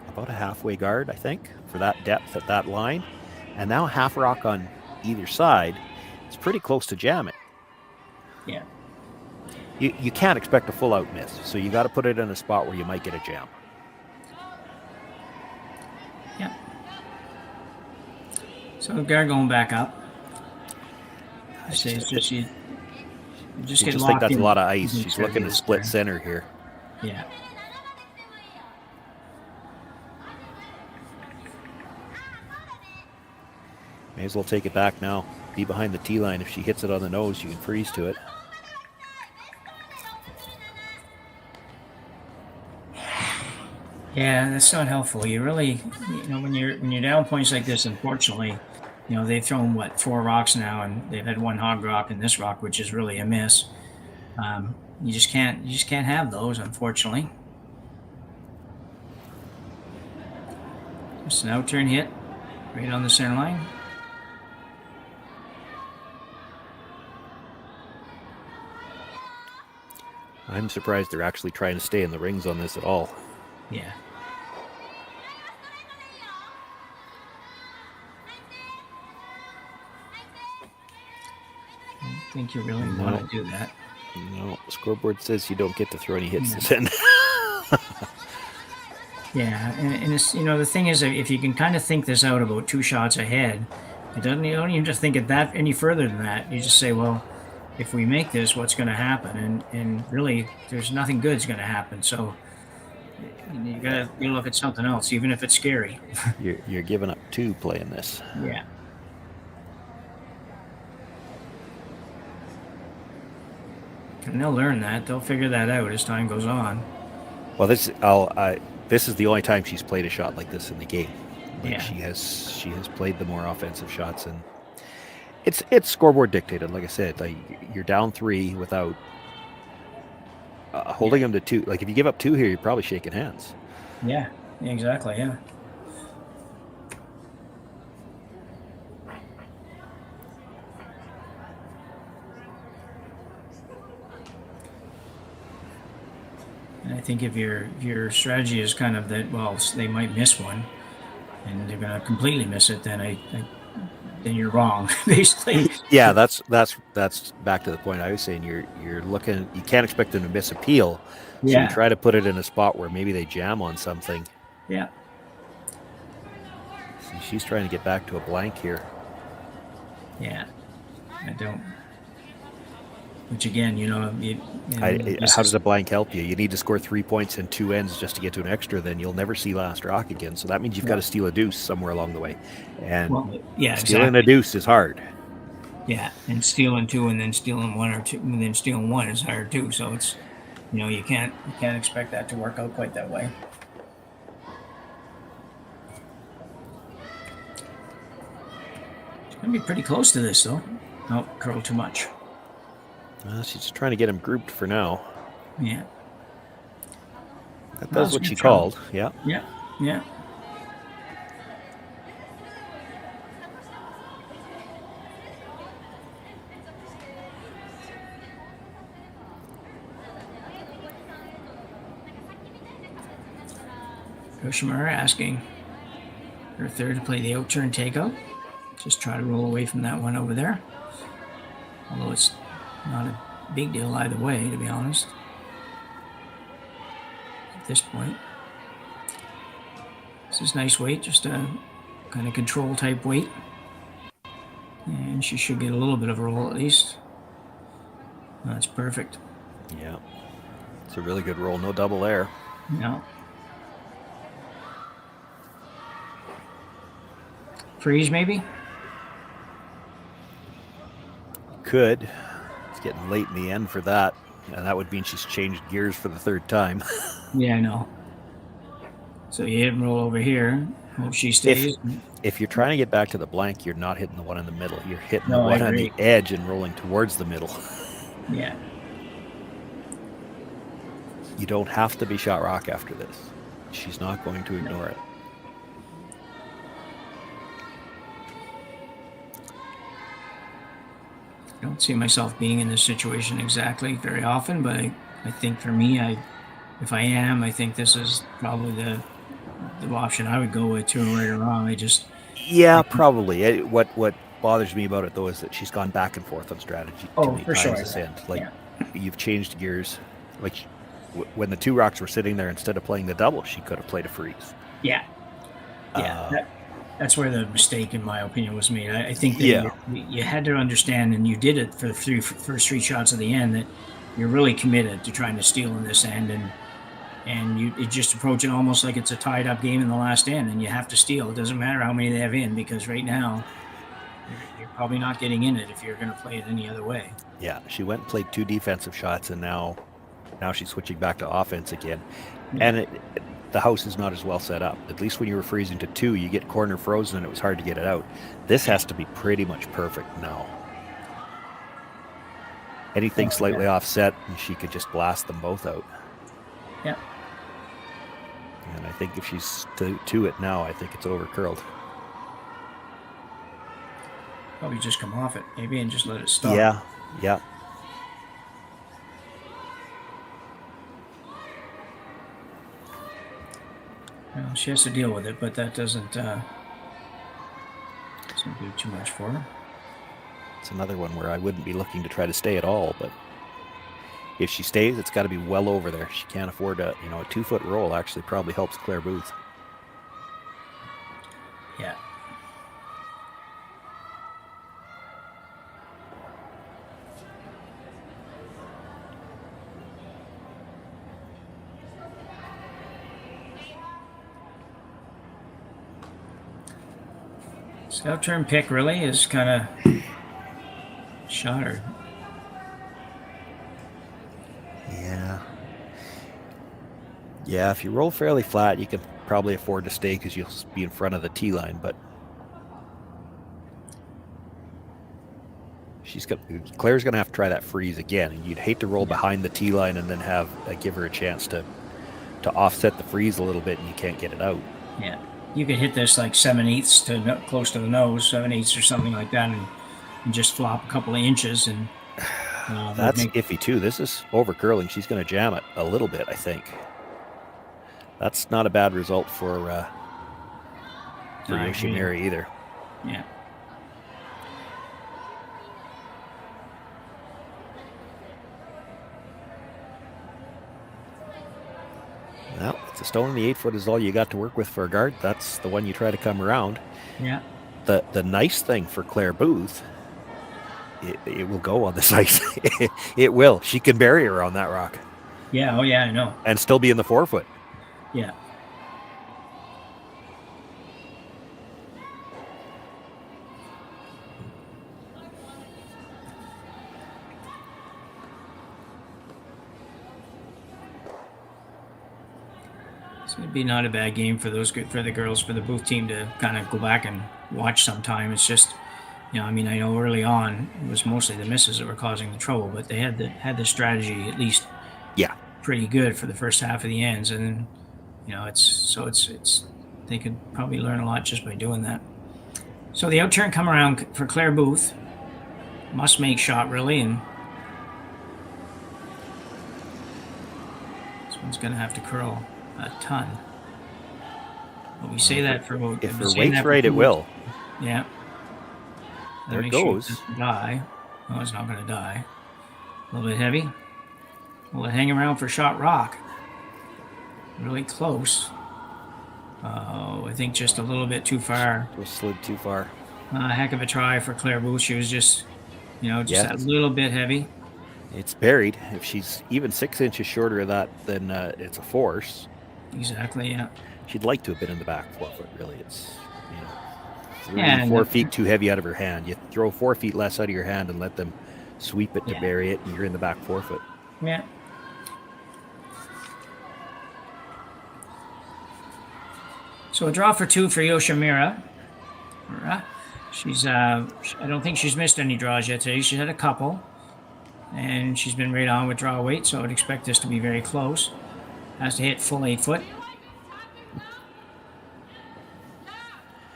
about a halfway guard, I think, for that depth at that line, and now half rock on either side, it's pretty close to jamming. Yeah. You can't expect a full out miss, so you got to put it in a spot where you might get a jam. Yeah. So guard going back up. I say it's just you just get locked think that's in. a lot of ice. She's looking to split center here. Yeah. May as well take it back now. Be behind the tee line. If she hits it on the nose, you can freeze to it. Yeah, that's not helpful. You really, when you're down points like this, unfortunately, they've thrown 4 rocks now, and they've had 1 hog rock and this rock, which is really a miss. You just can't have those, unfortunately. Just an out turn hit right on the center line. I'm surprised they're actually trying to stay in the rings on this at all. Yeah. I don't think you really want to do that. No, Scoreboard says you don't get to throw any hits this end. Yeah, and it's, the thing is, if you can kind of think this out about 2 shots ahead, you don't even just think it that any further than that. You just say, well, if we make this, what's going to happen? And really, there's nothing good's going to happen. So you gotta look at something else, even if it's scary. You're giving up 2 playing this. Yeah. And they'll learn that. They'll figure that out as time goes on. Well, this is the only time she's played a shot like this in the game. Like she has played the more offensive shots, and it's scoreboard dictated. Like I said, like you're down 3 without holding them to 2. Like if you give up 2 here, you're probably shaking hands. Yeah, exactly. Yeah. And I think if your strategy is kind of that, well, they might miss one, and they're going to completely miss it, then then you're wrong, basically. Yeah, that's back to the point I was saying. You're looking. You can't expect them to miss a peel, so you try to put it in a spot where maybe they jam on something. Yeah. See, she's trying to get back to a blank here. Yeah, I don't. Which again, how does a blank help you? You need to score 3 points in 2 ends just to get to an extra. Then you'll never see last rock again. So that means you've got to steal a deuce somewhere along the way, and stealing a deuce is hard. Yeah, and stealing 2 and then stealing 1 or 2 and then stealing 1 is hard too. So it's, you can't expect that to work out quite that way. It's gonna be pretty close to this though. Nope, curl too much. She's just trying to get him grouped for now. Yeah. That's what she called. Yeah. Yeah. Yeah. Yoshimura asking her third to play the out-turn takeout. Just try to roll away from that one over there. Although it's not a big deal either way, to be honest, at this point. This is nice weight, just a kind of control type weight. And she should get a little bit of a roll at least. That's perfect. Yeah. It's a really good roll. No double there. No. Freeze, maybe? Could. It's getting late in the end for that. And that would mean she's changed gears for the 3rd time. Yeah, I know. So you hit and roll over here. Hope she stays. If you're trying to get back to the blank, you're not hitting the one in the middle. You're hitting the one on the edge and rolling towards the middle. Yeah. You don't have to be shot rock after this. She's not going to ignore it. I don't see myself being in this situation exactly very often, but I think for me, if I am, I think this is probably the option I would go with too, right or wrong. Probably. What bothers me about it though is that she's gone back and forth on strategy too many times this end. You've changed gears. Like when the 2 rocks were sitting there, instead of playing the double, she could have played a freeze. Yeah. That's where the mistake, in my opinion, was made. I think that you had to understand, and you did it for the first 3 shots of the end, that you're really committed to trying to steal in this end, and you just approach it almost like it's a tied-up game in the last end, and you have to steal. It doesn't matter how many they have in, because right now you're probably not getting in it if you're going to play it any other way. Yeah, she went and played 2 defensive shots, and now she's switching back to offense again. And the house is not as well set up. At least when you were freezing to 2, you get corner frozen and it was hard to get it out. This has to be pretty much perfect now. Anything slightly offset, and she could just blast them both out. Yeah. And I think if she's to it now, I think it's over curled. Probably just come off it, maybe, and just let it stop. Yeah. Well, she has to deal with it, but that doesn't do too much for her. It's another one where I wouldn't be looking to try to stay at all, but if she stays, it's got to be well over there. She can't afford a 2-foot roll. Actually, probably helps Claire Booth. Yeah. So turn pick really is kind of shot her. Yeah, if you roll fairly flat, you can probably afford to stay because you'll be in front of the tee line, but Claire's going to have to try that freeze again, and you'd hate to roll behind the tee line and then have give her a chance to offset the freeze a little bit, and you can't get it out. Yeah, you could hit this like 7/8 to close to the nose, 7/8 or something like that, and just flop a couple of inches, and that's iffy too. This is over curling. She's going to jam it a little bit, I think. That's not a bad result for Yoshimura either. Yeah. Well, it's a stone in the 8-foot is all you got to work with for a guard. That's the one you try to come around. Yeah. The nice thing for Claire Booth, it will go on this ice. It will. She can bury her on that rock. Yeah. Oh yeah, I know. And still be in the 4-foot. Yeah. So it'd be not a bad game for the girls, for the Booth team to kind of go back and watch sometime. It's just, I know early on it was mostly the misses that were causing the trouble, but they had the strategy at least pretty good for the first half of the ends, and it's they could probably learn a lot just by doing that. So the outturn come around for Claire Booth. Must make shot really, and this one's gonna have to curl a ton. But we say that for about, if her weight's right, it will. Yeah. There it goes. Sure it die. No, it's not going to die. A little bit heavy. Will it hang around for shot rock? Really close. I think just a little bit too far. It slid too far. Heck of a try for Claire Booth. She was just a little bit heavy. It's buried. If she's even 6 inches shorter of that, then it's a force. Exactly, yeah. She'd like to have been in the back 4-foot, really. It's, 4 feet too heavy out of her hand. You throw 4 feet less out of your hand and let them sweep it to bury it, and you're in the back 4-foot. Yeah. So a draw for 2 for Yoshimura. She's, I don't think she's missed any draws yet today. She's had a couple, and she's been right on with draw weight, so I would expect this to be very close. Has to hit full 8-foot.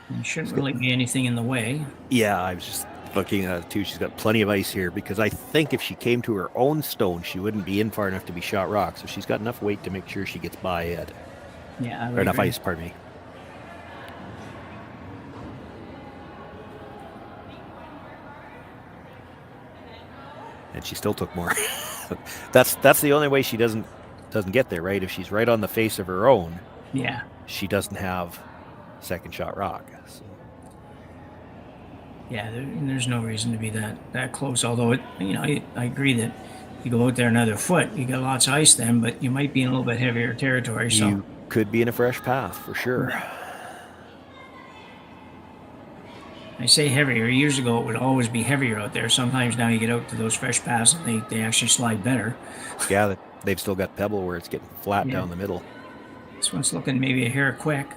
There shouldn't really be anything in the way. Yeah, I was just looking at it too. She's got plenty of ice here, because I think if she came to her own stone, she wouldn't be in far enough to be shot rock. So she's got enough weight to make sure she gets by it. Yeah, or enough ice, pardon me. And she still took more. That's the only way she doesn't get there, right? If she's right on the face of her own, she doesn't have second shot rock. So. Yeah, there's no reason to be that close. Although I agree that you go out there another foot, you got lots of ice then, but you might be in a little bit heavier territory. So you could be in a fresh path for sure. I say heavier. Years ago, it would always be heavier out there. Sometimes now you get out to those fresh paths and they actually slide better. Yeah, they've still got pebble where it's getting flat down the middle. This one's looking maybe a hair quick.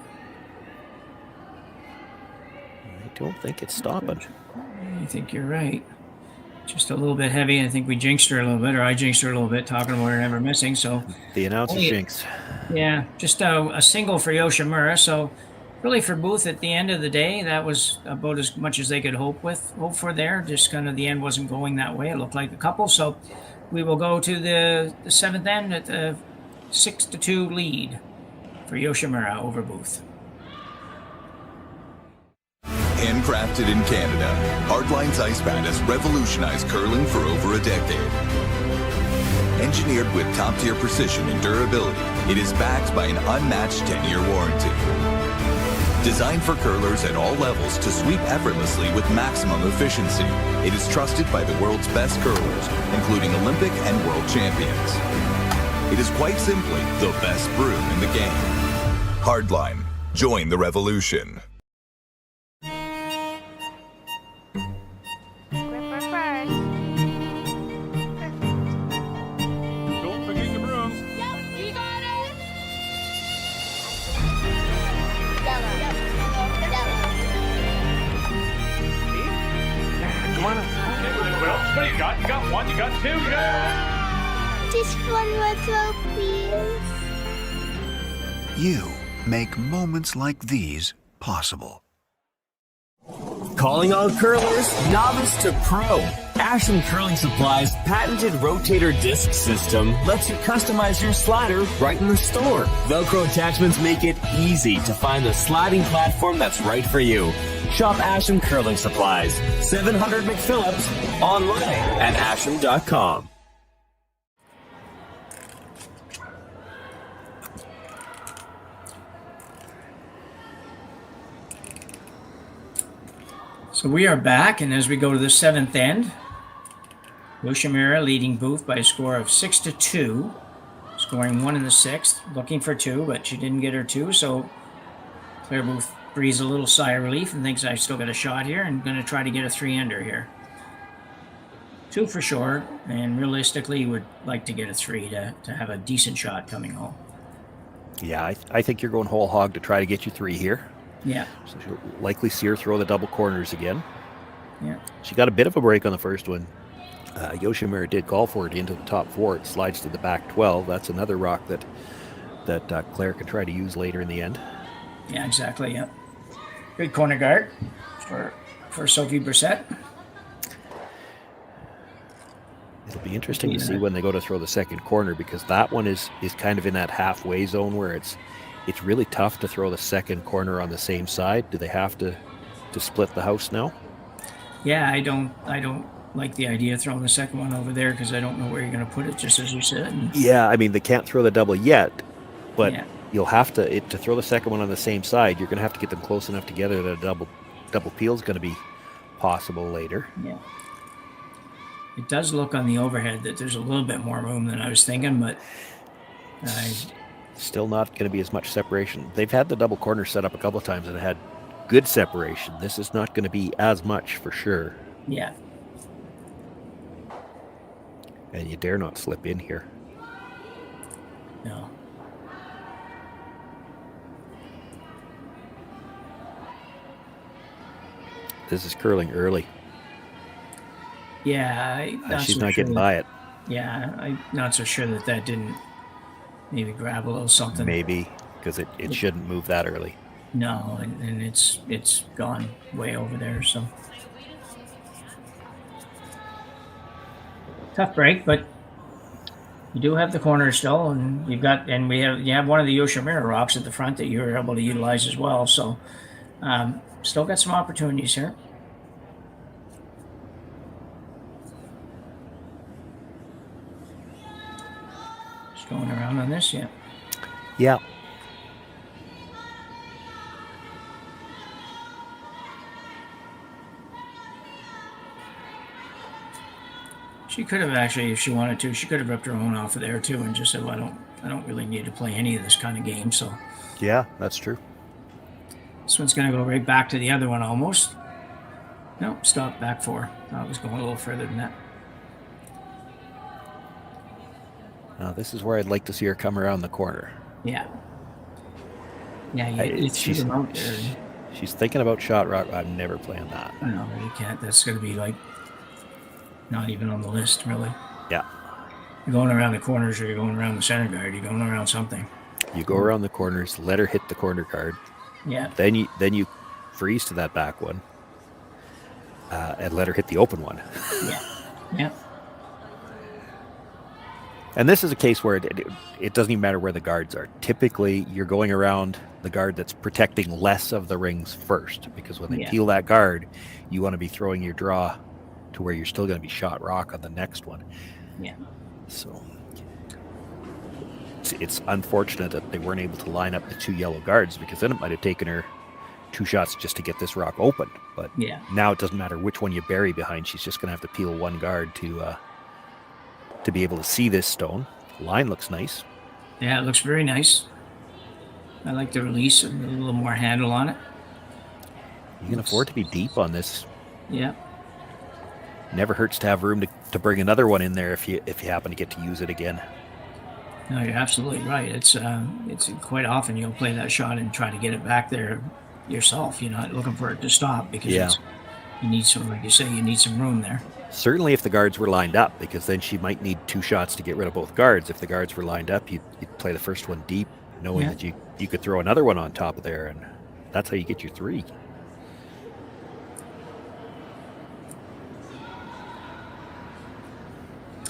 I don't think it's stopping. I think you're right. Just a little bit heavy. I think we jinxed her a little bit, or I jinxed her a little bit, talking about her never missing. So the announcer's jinx. Yeah, just a single for Yoshimura. So really for Booth at the end of the day, that was about as much as they could hope for there. Just kind of the end wasn't going that way. It looked like a couple. So we will go to the 7th end at the 6-2 lead for Yoshimura over Booth. Handcrafted in Canada, Hardlines Ice Pad has revolutionized curling for over a decade. Engineered with top-tier precision and durability, it is backed by an unmatched 10-year warranty. Designed for curlers at all levels to sweep effortlessly with maximum efficiency, it is trusted by the world's best curlers, including Olympic and world champions. It is quite simply the best broom in the game. Hardline. Join the revolution. Gripper first. Don't forget your brooms. Yep, you got it. Yellow. Come on. Okay, well, what do you got? You got one, you got two, you got... Just one more throw, please. You make moments like these possible. Calling all curlers, novice to pro. Ashland Curling Supply's patented rotator disc system lets you customize your slider right in the store. Velcro attachments make it easy to find the sliding platform that's right for you. Shop Ashland Curling Supplies, 700 McPhillips, online at ashland.com. So we are back, and as we go to the seventh end, Yoshimura leading Booth by a score of 6-2, scoring 1 in the sixth, looking for 2, but she didn't get her 2, so Claire Booth breathes a little sigh of relief and thinks I've still got a shot here and going to try to get a 3-ender here. 2 for sure, and realistically would like to get a 3 to have a decent shot coming home. Yeah, I think you're going whole hog to try to get you 3 here. Yeah. So she'll likely see her throw the double corners again. Yeah. She got a bit of a break on the first one. Yoshimura did call for it into the top 4. It slides to the back 12. That's another rock that Claire can try to use later in the end. Yeah, exactly. Yeah. Good corner guard for Sophie Brissett. It'll be interesting to see when they go to throw the second corner, because that one is kind of in that halfway zone where it's really tough to throw the second corner on the same side. Do they have to split the house now? Yeah, I don't like the idea of throwing the second one over there because I don't know where you're going to put it, just as you said. Yeah, I mean, they can't throw the double yet, but yeah. You'll have to throw the second one on the same side. You're going to have to get them close enough together that a double peel is going to be possible later. Yeah. It does look on the overhead that there's a little bit more room than I was thinking, but still not going to be as much separation. They've had the double corner set up a couple of times and had good separation. This is not going to be as much for sure. Yeah. And you dare not slip in here. No. This is curling early. Yeah. She's not getting by it. Yeah, I'm not so sure that didn't maybe grab a little something. Maybe, because it shouldn't move that early. No, and it's gone way over there, so. Tough break, but you do have the corner still, and you have one of the Yoshimura rocks at the front that you're able to utilize as well, so still got some opportunities here. Just going around on this, yeah. Yeah. She could have actually, if she wanted to, she could have ripped her own off of there too and just said, well, I don't really need to play any of this kind of game, so. Yeah, that's true. This one's going to go right back to the other one almost. Nope, stop, back 4. Thought it was going a little further than that. Now, this is where I'd like to see her come around the corner. Yeah. Yeah, she's thinking about shot rock. I'm never playing that. No, you can't. That's going to be like not even on the list, really. Yeah. You're going around the corners or you're going around the center guard. You're going around something. You go around the corners, let her hit the corner guard. Yeah. Then you freeze to that back one and let her hit the open one. Yeah. Yeah. And this is a case where it doesn't even matter where the guards are. Typically, you're going around the guard that's protecting less of the rings first, because when they peel that guard, you want to be throwing your draw to where you're still going to be shot rock on the next one. Yeah. So it's unfortunate that they weren't able to line up the 2 yellow guards, because then it might have taken her 2 shots just to get this rock open. But now it doesn't matter which one you bury behind. She's just going to have to peel 1 guard to be able to see this stone. The line looks nice. Yeah, it looks very nice. I like the release, a little more handle on it. You can afford to be deep on this. Yeah. Never hurts to have room to bring another one in there if you happen to get to use it again. No, you're absolutely right. It's quite often you'll play that shot and try to get it back there yourself. You're not looking for it to stop, because you need some, like you say, you need some room there. Certainly if the guards were lined up, because then she might need 2 shots to get rid of both guards. If the guards were lined up, you'd play the first one deep, knowing that you could throw another one on top of there, and that's how you get your 3.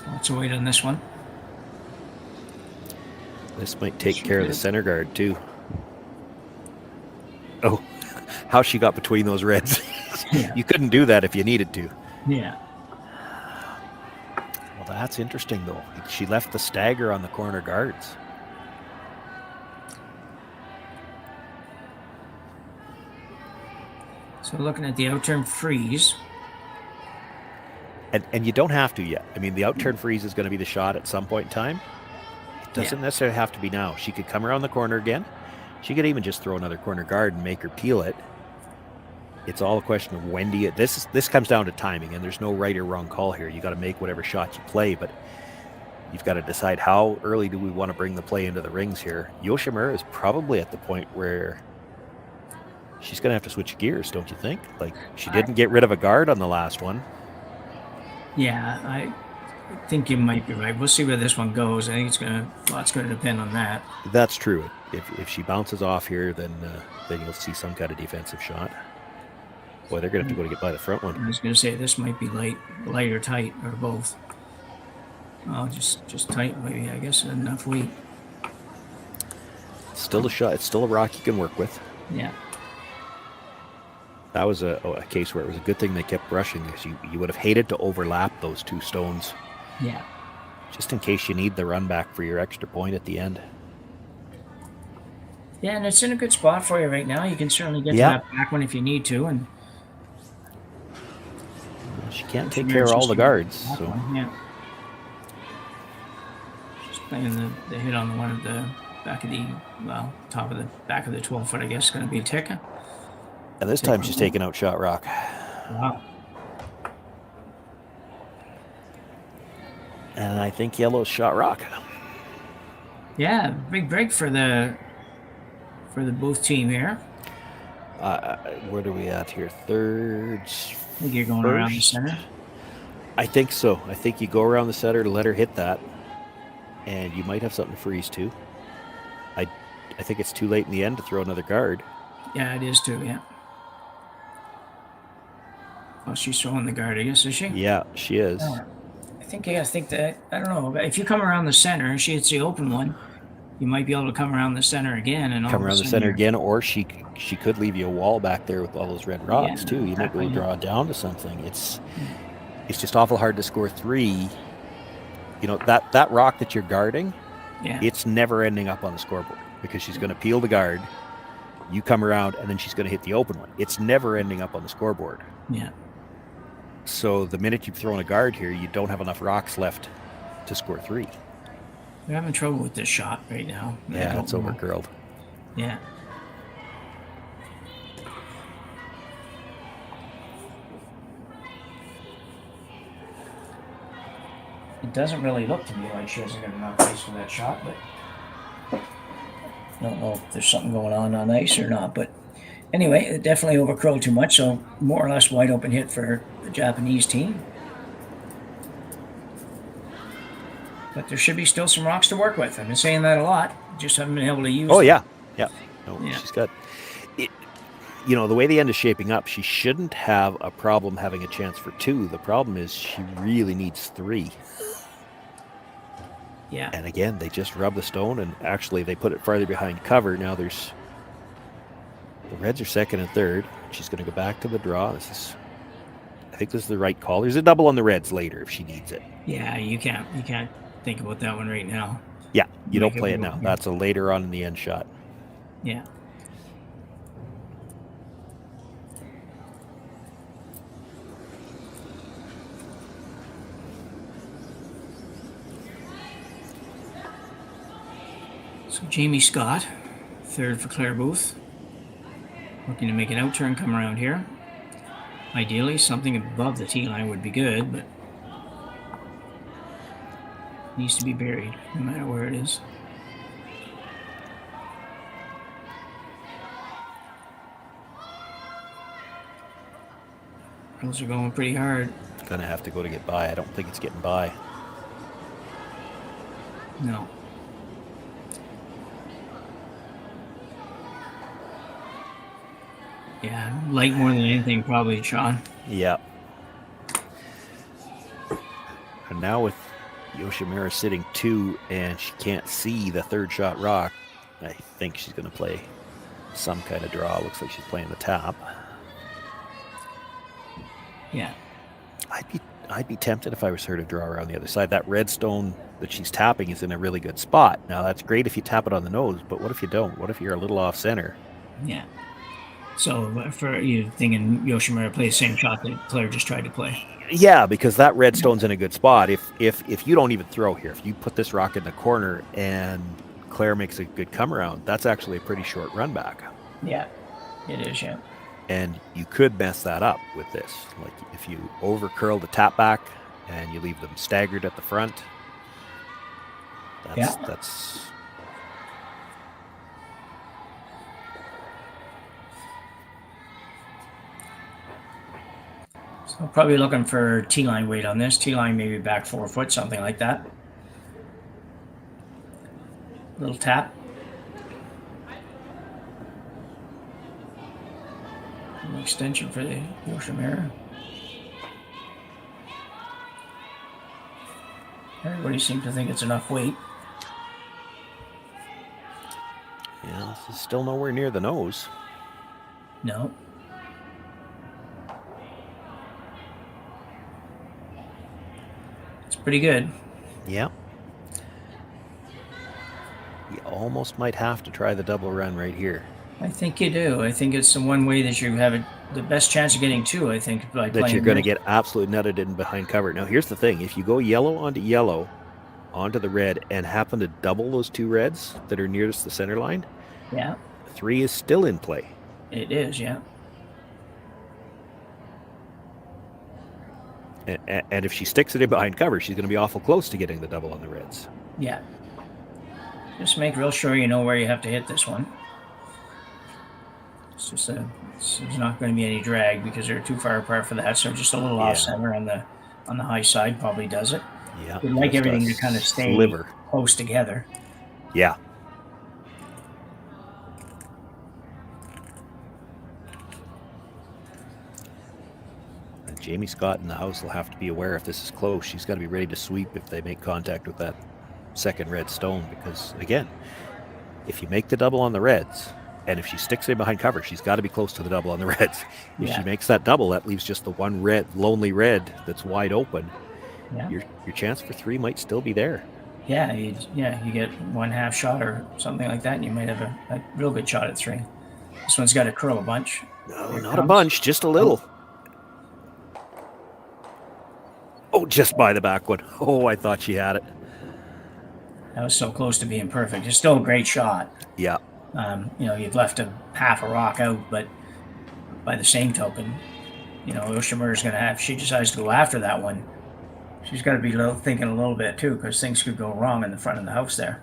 Let's wait on this one. This might take care of the center guard too. Oh, how she got between those reds. You couldn't do that if you needed to. Yeah. Well, that's interesting though. She left the stagger on the corner guards. So looking at the outturn freeze. And you don't have to yet. I mean, the outturn freeze is going to be the shot at some point in time. It doesn't necessarily have to be now. She could come around the corner again. She could even just throw another corner guard and make her peel it. It's all a question of when do you... This comes down to timing, and there's no right or wrong call here. You got to make whatever shot you play, but you've got to decide how early do we want to bring the play into the rings here. Yoshimura is probably at the point where she's going to have to switch gears, don't you think? Like, she didn't get rid of a guard on the last one. Yeah, I think you might be right. We'll see where this one goes. I think it's gonna depend on that. That's true. If she bounces off here, then you'll see some kind of defensive shot. Boy, they're gonna have to go to get by the front one. I was gonna say this might be light or tight, or both. Oh, just tight, maybe. I guess enough weight. It's still a shot. It's still a rock you can work with. Yeah. That was a case where it was a good thing they kept brushing, because you would have hated to overlap those 2 stones. Yeah. Just in case you need the run back for your extra point at the end. Yeah, and it's in a good spot for you right now. You can certainly get to that back one if you need to. And she can't take care of all the guards. So. Yeah. Just playing the hit on the one at the back of the, top of the back of the 12-foot, I guess, is going to be a ticker. And this time she's taking out shot rock. Wow. And I think yellow's shot rock. Yeah, big break for the Booth team here. Where are we at here? Third. I think you're going around the center. I think so. I think you go around the center to let her hit that. And you might have something to freeze too. I think it's too late in the end to throw another guard. Yeah, it is too, yeah. Oh, she's throwing the guard, I guess, is she? Yeah, she is. I think that, I don't know, if you come around the center and she hits the open one, you might be able to come around the center again. And come around the center again, or she could leave you a wall back there with all those red rocks too. You might be able to draw down to something. It's just awful hard to score 3. You know, that rock that you're guarding, it's never ending up on the scoreboard, because she's going to peel the guard, you come around, and then she's going to hit the open one. It's never ending up on the scoreboard. Yeah. So the minute you've thrown a guard here, you don't have enough rocks left to score 3. They're having trouble with this shot right now. Yeah, it's overcurled. Yeah. It doesn't really look to me like she hasn't got enough ice for that shot, but I don't know if there's something going on ice or not. But anyway, it definitely overcurled too much, so more or less wide open hit for the Japanese team. But there should be still some rocks to work with. I've been saying that a lot. Just haven't been able to use them. Yeah. No, she's got it. You know, the way the end is shaping up, she shouldn't have a problem having a chance for 2. The problem is she really needs 3. Yeah. And again, they just rub the stone, and actually they put it farther behind cover. Now the reds are second and third. She's going to go back to the draw. I think this is the right call. There's a double on the reds later if she needs it. Yeah, you can't think about that one right now. Yeah, you don't Make play it move now. here. That's a later on in the end shot. Yeah. So Jamie Scott, third for Claire Booth. Looking to make an out turn, come around here. Ideally, something above the tee line would be good, but needs to be buried, no matter where it is. Those are going pretty hard. Gonna have to go to get by. I don't think it's getting by. No. Yeah, light more than anything, probably, Shawn. Yeah. And now with Yoshimura sitting 2 and she can't see the third shot rock, I think she's going to play some kind of draw. Looks like she's playing the tap. Yeah. I'd be tempted if I was her to draw around the other side. That red stone that she's tapping is in a really good spot. Now that's great if you tap it on the nose, but what if you don't? What if you're a little off center? Yeah. So for you thinking Yoshimura play the same shot that Claire just tried to play? Yeah, because that red stone's in a good spot. If you don't even throw here, if you put this rock in the corner and Claire makes a good come around, that's actually a pretty short run back. Yeah, it is, yeah. And you could mess that up with this. Like if you over curl the tap back and you leave them staggered at the front. That's So probably looking for T-line weight on this. T-line maybe back 4 foot, something like that. Little tap. An extension for the Yoshimura. Everybody seems to think it's enough weight. Yeah, this is still nowhere near the nose. No. It's pretty good. Yeah. You almost might have to try the double run right here. I think you do. I think it's the one way that you have the best chance of getting 2, I think, by That playing you're going to this. get absolutely nutted in behind cover. Now, here's the thing. If you go yellow onto the red, and happen to double those 2 reds that are nearest the center line, Yeah, 3 is still in play. it is, yeah. And if she sticks it in behind cover, she's going to be awful close to getting the double on the reds. Yeah. Just make real sure you know where you have to hit this one. It's just there's not going to be any drag because they're too far apart for that. So just a little off center on the high side probably does it. Yeah. We'd like just a everything to kind of stay sliver. close together. Yeah. And Jamie Scott in the house will have to be aware if this is close. She's got to be ready to sweep if they make contact with that second red stone. Because, again, if you make the double on the reds, and if she sticks in behind cover, she's got to be close to the double on the reds. If she makes that double, that leaves just the one lonely red that's wide open. Yeah. Your chance for 3 might still be there. Yeah, you get 1/2 shot or something like that, and you might have a real good shot at 3. This one's got to curl a bunch. No, not a bunch, just a little. Oh, just by the back one. Oh, I thought she had it. That was so close to being perfect. It's still a great shot. Yeah. You've left half a rock out, but by the same token, Yoshimura's going to have, if she decides to go after that one, she's got to be thinking a little bit too, because things could go wrong in the front of the house there.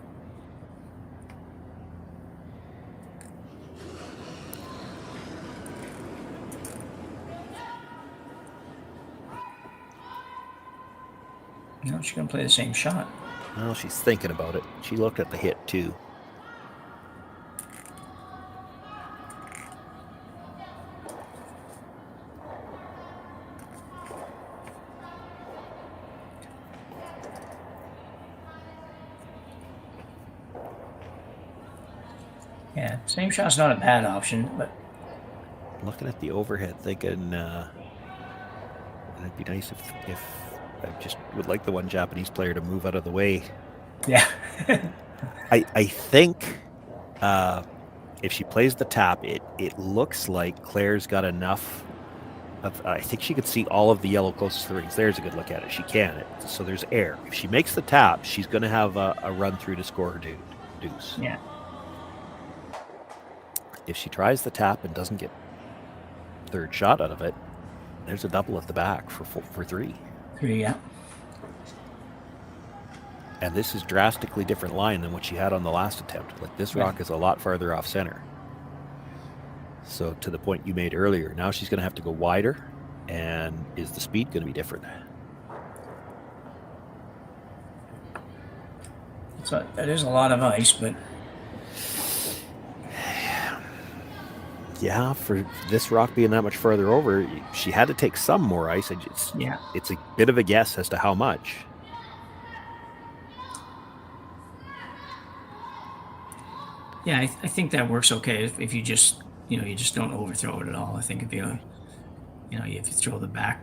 She's going to play the same shot. Well, she's thinking about it. She looked at the hit too. Yeah, same shot's not a bad option, but Looking at the overhead, thinking it'd be nice if I just would like the one Japanese player to move out of the way. Yeah. I think if she plays the tap, it looks like Claire's got enough. I think she could see all of the yellow closest to the rings. There's a good look at it. She can. So there's air. If she makes the tap, she's going to have a run through to score her deuce. Yeah. If she tries the tap and doesn't get third shot out of it, there's a double at the back for 3. 3, yeah. And this is drastically different line than what she had on the last attempt. Like this rock is a lot farther off center. So to the point you made earlier, now she's going to have to go wider, and is the speed going to be different? So that is a lot of ice, but yeah, for this rock being that much further over, she had to take some more ice. It's a bit of a guess as to how much. yeah, I think that works okay if you just don't overthrow it at all. I think if you throw the back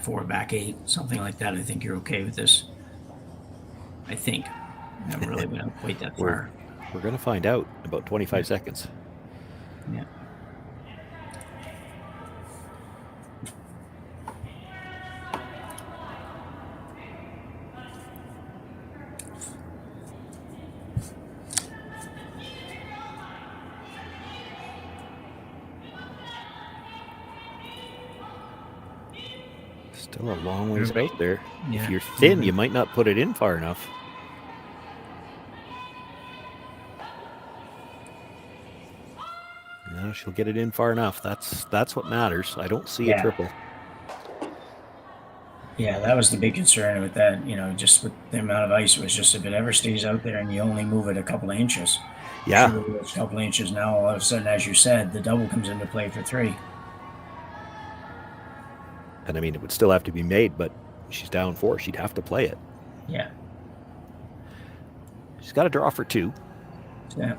4, back 8, something like that, I think you're okay with this. I think. I haven't really been quite that far. We're going to find out in about 25 seconds. Yeah. Still a long ways out there. Yeah. If you're thin, you might not put it in far enough. No, she'll get it in far enough. That's what matters. I don't see a triple. Yeah, that was the big concern with that. Just with the amount of ice, was just if it ever stays out there and you only move it a couple of inches. Yeah. A couple of inches now, all of a sudden, as you said, the double comes into play for 3. And I mean, it would still have to be made, but she's down 4. She'd have to play it. Yeah. She's got to draw for 2. Yeah.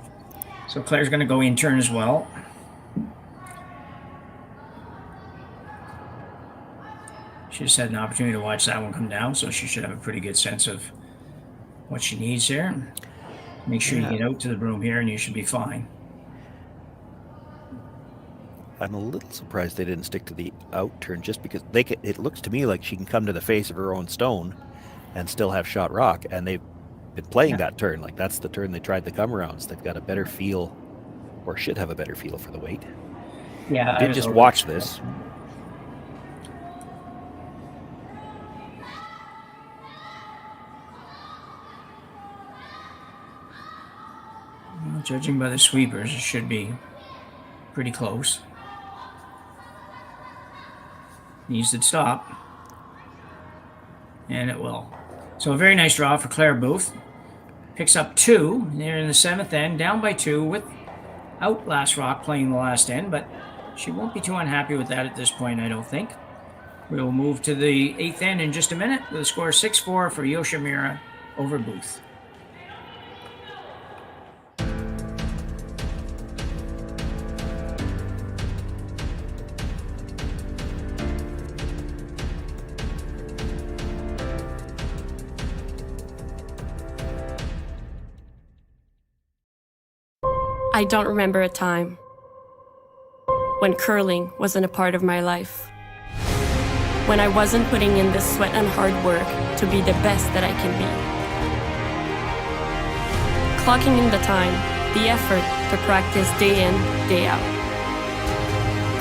So Claire's going to go in turn as well. She just had an opportunity to watch that one come down, so she should have a pretty good sense of what she needs here. Make sure you get out to the broom here, and you should be fine. I'm a little surprised they didn't stick to the out turn, just because it looks to me like she can come to the face of her own stone and still have shot rock, and they've been playing that turn. Like that's the turn they tried the come arounds. They've got a better feel, or should have a better feel for the weight. Yeah, I did just watch this. Well, judging by the sweepers, it should be pretty close. Needs to stop. And it will. So a very nice draw for Claire Booth. Picks up 2. They're in the 7th end, down by 2 without last rock playing the last end, but she won't be too unhappy with that at this point, I don't think. We'll move to the 8th end in just a minute with a score 6-4 for Yoshimura over Booth. I don't remember a time when curling wasn't a part of my life. When I wasn't putting in the sweat and hard work to be the best that I can be. Clocking in the time, the effort to practice day in, day out.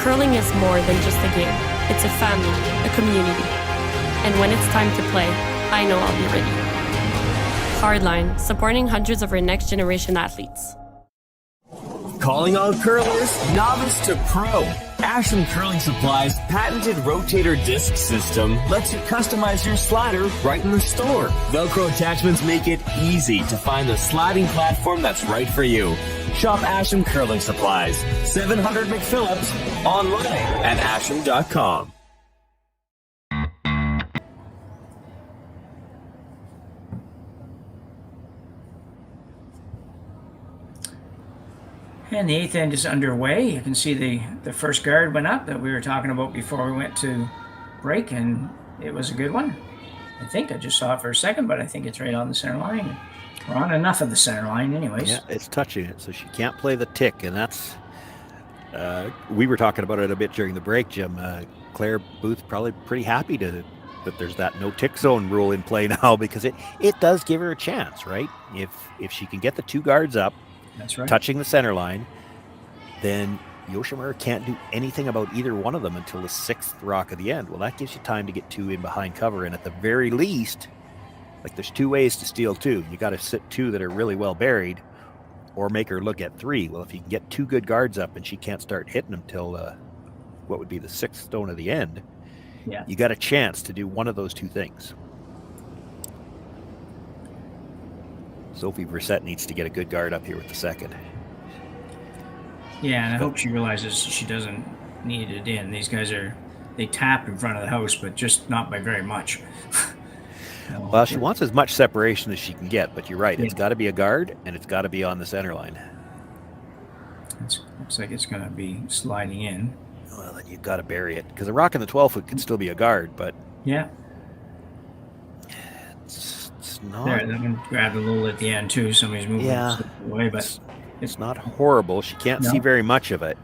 Curling is more than just a game. It's a family, a community. And when it's time to play, I know I'll be ready. Hardline, supporting hundreds of our next generation athletes. Calling all curlers, novice to pro. Ashland Curling Supply's patented rotator disc system lets you customize your slider right in the store. Velcro attachments make it easy to find the sliding platform that's right for you. Shop Ashland Curling Supplies, 700 McPhillips, online at ashland.com. And the 8th end is underway. You can see the first guard went up that we were talking about before we went to break, and it was a good one. I think I just saw it for a second, but I think it's right on the center line. We're on enough of the center line anyways. Yeah, it's touching it, so she can't play the tick, and that's... we were talking about it a bit during the break, Jim. Claire Booth probably pretty happy that there's that no tick zone rule in play now, because it does give her a chance, right? If she can get the 2 guards up, that's right, touching the center line, then Yoshimura can't do anything about either one of them until the 6th rock of the end. Well, that gives you time to get 2 in behind cover, and at the very least, like, there's 2 ways to steal 2. You got to sit 2 that are really well buried, or make her look at 3. Well, if you can get 2 good guards up and she can't start hitting them till what would be the 6th stone of the end, yeah, you got a chance to do one of those 2 things. Sophie Brissett needs to get a good guard up here with the 2nd. Yeah, and I hope she realizes she doesn't need it in. These guys they tap in front of the house, but just not by very much. Well, she wants as much separation as she can get, but you're right. It's got to be a guard, and it's got to be on the center line. Looks like it's going to be sliding in. Well, then you've got to bury it, because a rock in the 12-foot can still be a guard, but... Yeah. It's not... There, that one grabbed a little at the end, too. Somebody's moving away, but... It's not horrible. She can't see very much of it.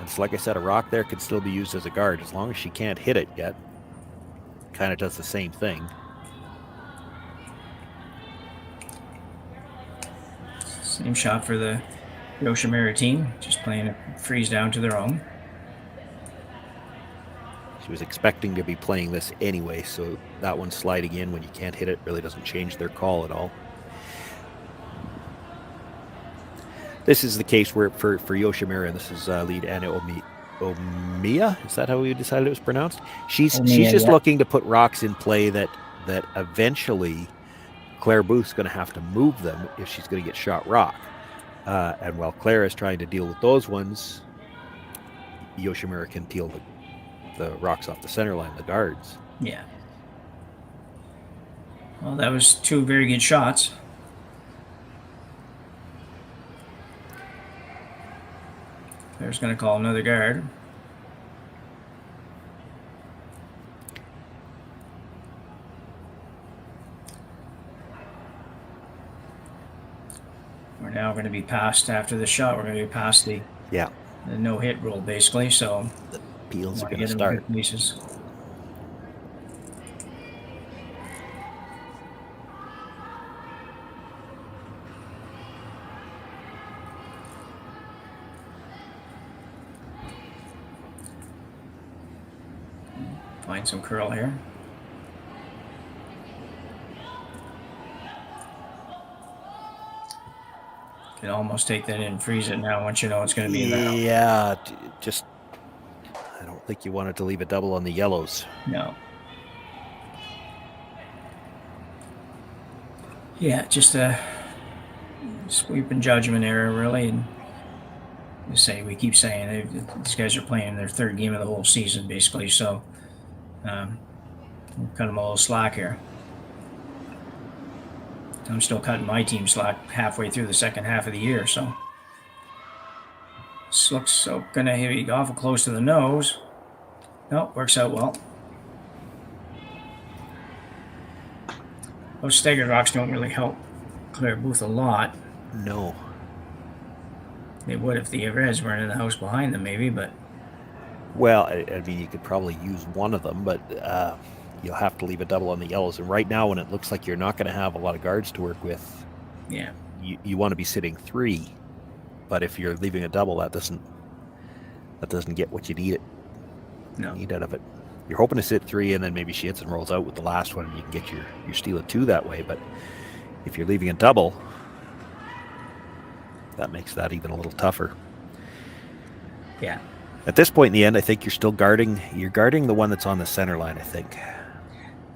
It's like I said, a rock there could still be used as a guard as long as she can't hit it yet. Kind of does the same thing. Same shot for the Yoshimura team, just playing a freeze down to their own. She was expecting to be playing this anyway, so that one sliding in when you can't hit it really doesn't change their call at all. This is the case where for Yoshimura, this is lead Anna Omiya. Is that how we decided it was pronounced? She's just looking to put rocks in play that eventually Claire Booth's going to have to move them if she's going to get shot rock. And while Claire is trying to deal with those ones, Yoshimura can deal with the rocks off the center line, the guards. Yeah. Well, that was 2 very good shots. There's going to call another guard. We're now going to be past, after the shot, we're going to be past the no-hit rule, basically, so... The peels are going to start. Pieces. Find some curl here. Can almost take that in and freeze it now once you know it's going to be in the house. Yeah, just I don't think you wanted to leave a double on the yellows. No. Yeah, just a sweeping judgment error, really. And we keep saying these guys are playing their 3rd game of the whole season, basically. So we'll cut them a little slack here. I'm still cutting my team slack halfway through the second half of the year, so this looks so gonna hit awful close to the nose. No, works out well. Those staggered rocks don't really help Claire Booth a lot. No. They would if the reds weren't in the house behind them, maybe, but... Well, I mean, you could probably use one of them, but you'll have to leave a double on the yellows. And right now, when it looks like you're not going to have a lot of guards to work with, yeah, you want to be sitting 3. But if you're leaving a double, that doesn't get what you need out of it. You're hoping to sit 3, and then maybe she hits and rolls out with the last one, and you can get your steal of 2 that way. But if you're leaving a double, that makes that even a little tougher. Yeah. At this point in the end, I think you're still guarding. You're guarding the one that's on the center line, I think.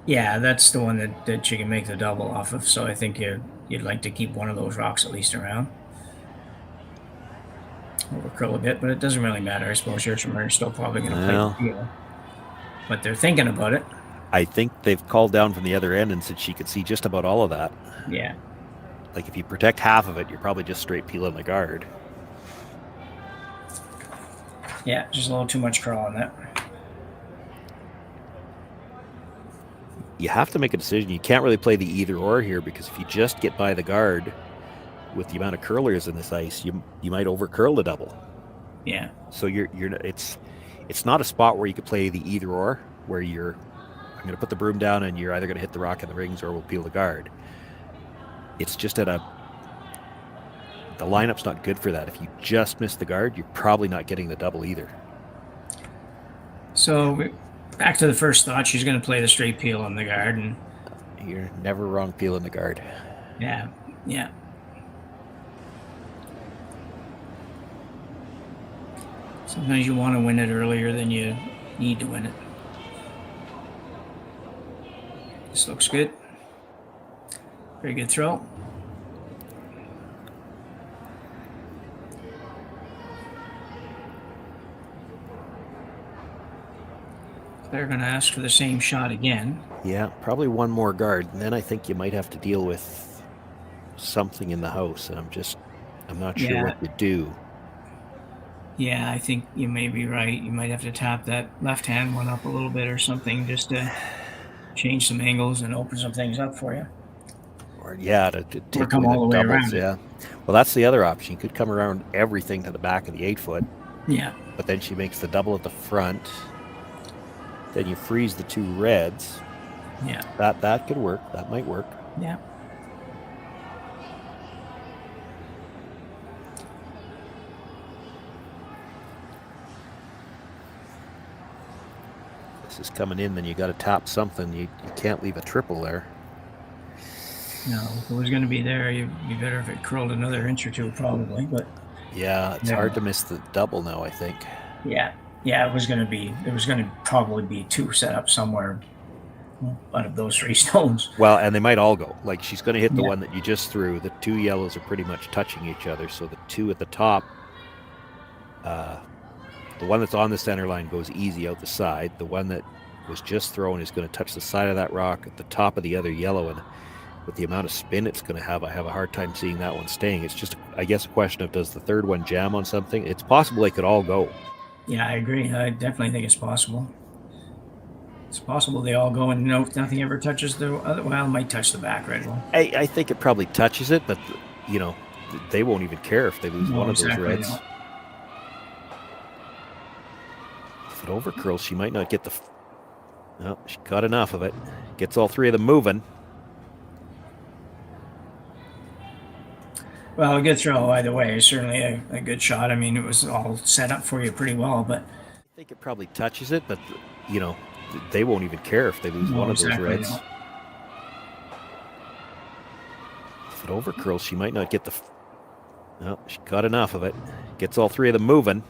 Yeah, that's the one that you can make the double off of. So I think you'd like to keep one of those rocks at least around. Overcurl a bit, but it doesn't really matter. I suppose Yoshimura's still probably going to play the deal. But they're thinking about it. I think they've called down from the other end and said she could see just about all of that. Yeah. Like if you protect half of it, you're probably just straight peeling the guard. Yeah, just a little too much curl on that. you have to make a decision. You can't really play the either or here, because if you just get by the guard with the amount of curlers in this ice, you might over curl the double. Yeah. So it's not a spot where you could play the either or, where I'm going to put the broom down and you're either going to hit the rock in the rings or we'll peel the guard. It's just the lineup's not good for that. If you just miss the guard, you're probably not getting the double either. So back to the first thought, she's going to play the straight peel on the guard, and you're never wrong peeling the guard. Yeah. Sometimes you want to win it earlier than you need to win it. This looks good. Very good throw. They're going to ask for the same shot again. Yeah, probably one more guard, and then I think you might have to deal with something in the house, and I'm not sure what to do. Yeah, I think you may be right. You might have to tap that left-hand one up a little bit or something, just to change some angles and open some things up for you. Or to or come all the way around. Yeah. Well, that's the other option. You could come around everything to the back of the 8-foot. Yeah. But then she makes the double at the front. Then you freeze the two reds. Yeah. That could work. That might work. Yeah. This is coming in, then you got to tap something. You can't leave a triple there. No, if it was going to be there, you'd be better if it curled another inch or two, probably. But yeah, it's hard to miss the double now, I think. Yeah, it was going to probably be two set up somewhere out of those three stones. Well, and they might all go. Like, she's going to hit the one that you just threw. The two yellows are pretty much touching each other, so the two at the top, the one that's on the center line goes easy out the side. The one that was just thrown is going to touch the side of that rock at the top of the other yellow, and with the amount of spin it's going to have, I have a hard time seeing that one staying. It's just, I guess, a question of, does the third one jam on something? It's possible they could all go. Yeah, I agree. I definitely think it's possible. It's possible they all go and nothing ever touches the other. Well, it might touch the back red one. I think it probably touches it, but, they won't even care if they lose one of those reds. No. If it overcurls, she might not get no, she got enough of it. Gets all three of them moving. Well, a good throw either way. Certainly a good shot. I mean, it was all set up for you pretty well, but I think it probably touches it, but, they won't even care if they lose one of those reds. No. If it overcurls, she might not get no, she got enough of it. Gets all three of them moving.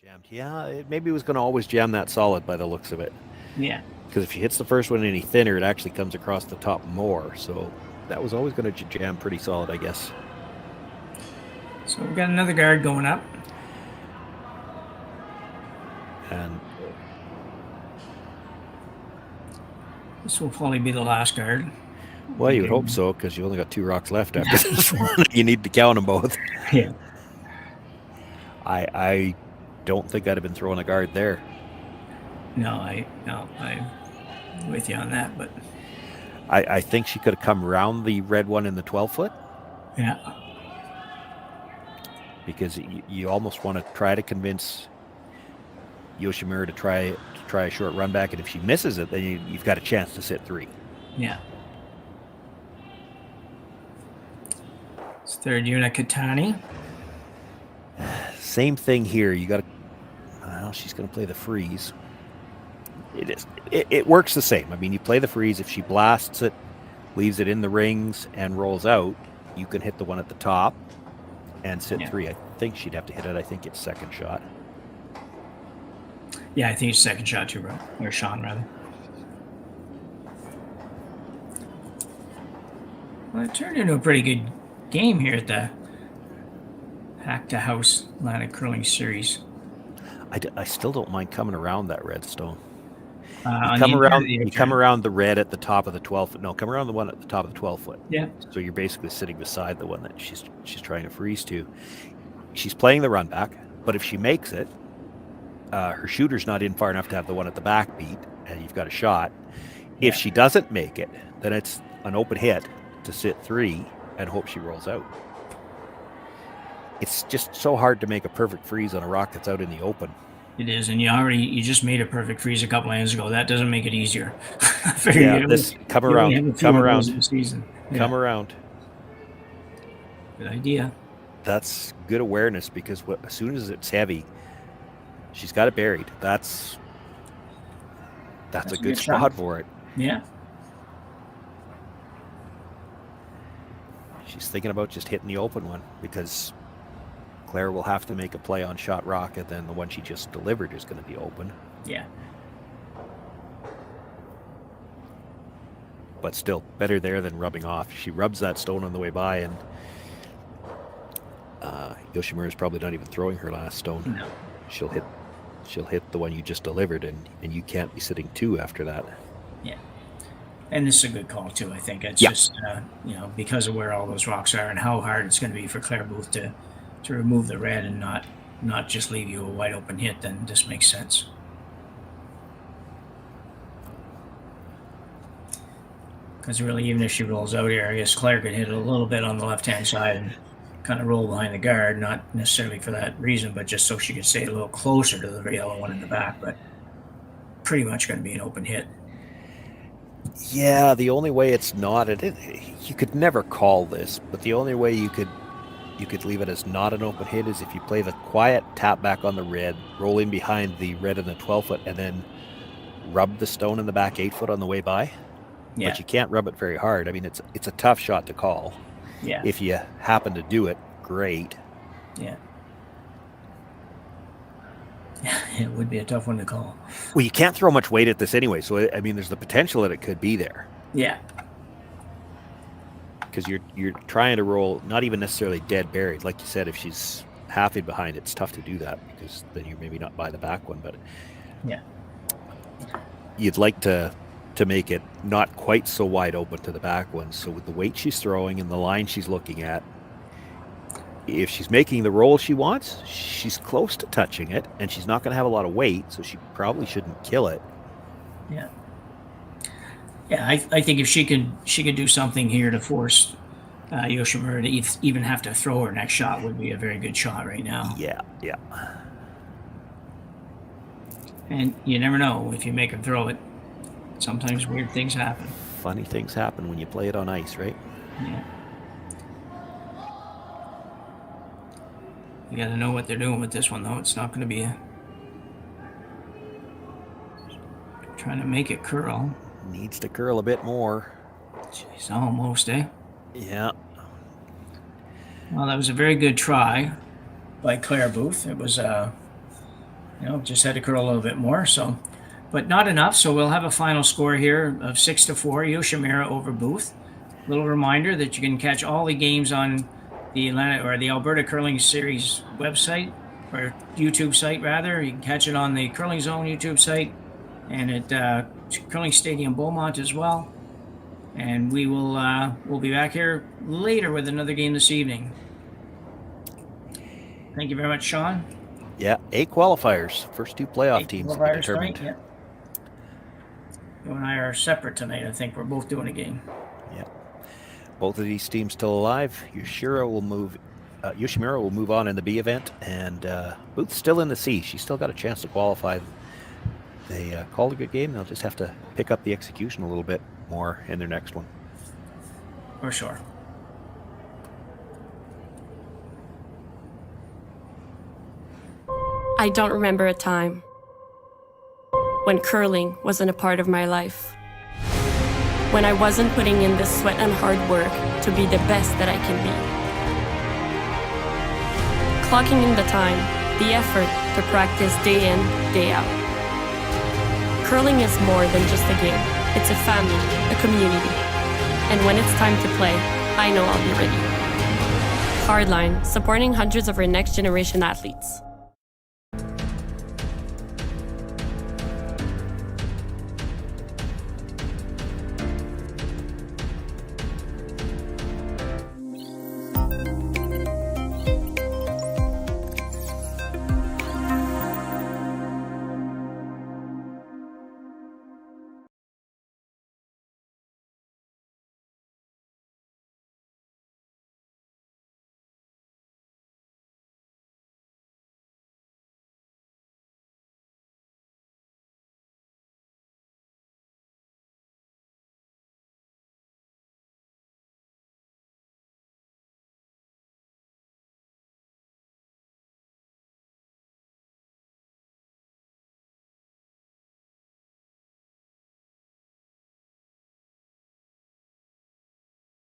Jammed. Yeah, maybe it was going to always jam that solid by the looks of it. Yeah. Because if she hits the first one any thinner, it actually comes across the top more. So that was always going to jam pretty solid, I guess. So we've got another guard going up. And this will probably be the last guard. Well, you would hope so, because you only got two rocks left after this one. You need to count them both. Yeah. I don't think I'd have been throwing a guard there. No, I'm with you on that, but I think she could have come around the red one in the 12-foot. Yeah. Because you almost want to try to convince Yoshimura to try a short run back, and if she misses it, then you've got a chance to sit three. Yeah. It's third unit Katani. Same thing here. You got to. Well, she's going to play the freeze. It works the same. I mean, you play the freeze. If she blasts it, leaves it in the rings, and rolls out, you can hit the one at the top and sit three. I think she'd have to hit it. I think it's second shot. Yeah, I think it's second shot too, bro. Or Shawn, rather. Well, it turned into a pretty good game here at the Hack2House Atlantic Curling Series. I still don't mind coming around that red stone. You come around the red at the top of the 12 foot. No, come around the one at the top of the 12 foot. Yeah. So you're basically sitting beside the one that she's trying to freeze to. she's playing the run back, but if she makes it, her shooter's not in far enough to have the one at the back beat, and you've got a shot. If she doesn't make it, then it's an open hit to sit 3 and hope she rolls out. It's just so hard to make a perfect freeze on a rock that's out in the open. It is, and you just made a perfect freeze a couple hands ago. That doesn't make it easier. Come around. Come around. Good idea. That's good awareness, because as soon as it's heavy, she's got it buried. That's a good spot for it. Yeah. She's thinking about just hitting the open one, because Claire will have to make a play on shot rock, and then the one she just delivered is going to be open. Yeah. But still, better there than rubbing off. She rubs that stone on the way by, and Yoshimura is probably not even throwing her last stone. No. She'll hit the one you just delivered, and you can't be sitting 2 after that. Yeah. And this is a good call too, I think. It's just because of where all those rocks are and how hard it's going to be for Claire Booth to remove the red and not just leave you a wide open hit, then this makes sense. Because really, even if she rolls out here, I guess Claire could hit it a little bit on the left-hand side and kind of roll behind the guard, not necessarily for that reason, but just so she could stay a little closer to the yellow one in the back, but pretty much going to be an open hit. Yeah, the only way it's not, you could never call this, but the only way you could leave it as not an open hit is if you play the quiet tap back on the red, roll in behind the red in the 12-foot, and then rub the stone in the back 8-foot on the way by. Yeah. But you can't rub it very hard. I mean, it's a tough shot to call. Yeah. If you happen to do it, great. Yeah. It would be a tough one to call. Well, you can't throw much weight at this anyway, so I mean, there's the potential that it could be there. Yeah. Because you're trying to roll, not even necessarily dead buried. Like you said, if she's half in behind, it's tough to do that, because then you maybe not buy the back one. But yeah, you'd like to make it not quite so wide open to the back one. So with the weight she's throwing and the line she's looking at, if she's making the roll she wants, she's close to touching it, and she's not going to have a lot of weight, so she probably shouldn't kill it. Yeah. Yeah, I think if she could do something here to force Yoshimura to even have to throw her next shot would be a very good shot right now. Yeah. And you never know if you make her throw it. Sometimes weird things happen. Funny things happen when you play it on ice, right? Yeah. You got to know what they're doing with this one, though. It's not going to be trying to make it curl. Needs to curl a bit more. Jeez, almost, eh? Yeah. Well, that was a very good try by Claire Booth. It was, just had to curl a little bit more, so, but not enough. So we'll have a final score here of 6-4, Yoshimura over Booth. Little reminder that you can catch all the games on the Alberta Curling Series website, or YouTube site rather. You can catch it on the Curling Zone YouTube site and at Curling Stadium Beaumont as well. And we'll be back here later with another game this evening. Thank you very much, Shawn. Yeah, 8 qualifiers. First 2 playoff teams to be determined. Tonight, yeah. You and I are separate tonight. I think we're both doing a game. Yeah. Both of these teams still alive. Yoshimura will move on in the B event, and Booth's still in the C. She's still got a chance to qualify. They called a good game. They'll just have to pick up the execution a little bit more in their next one. For sure. I don't remember a time when curling wasn't a part of my life. When I wasn't putting in the sweat and hard work to be the best that I can be. Clocking in the time, the effort to practice day in, day out. Curling is more than just a game. It's a family, a community. And when it's time to play, I know I'll be ready. Hardline, supporting hundreds of our next generation athletes.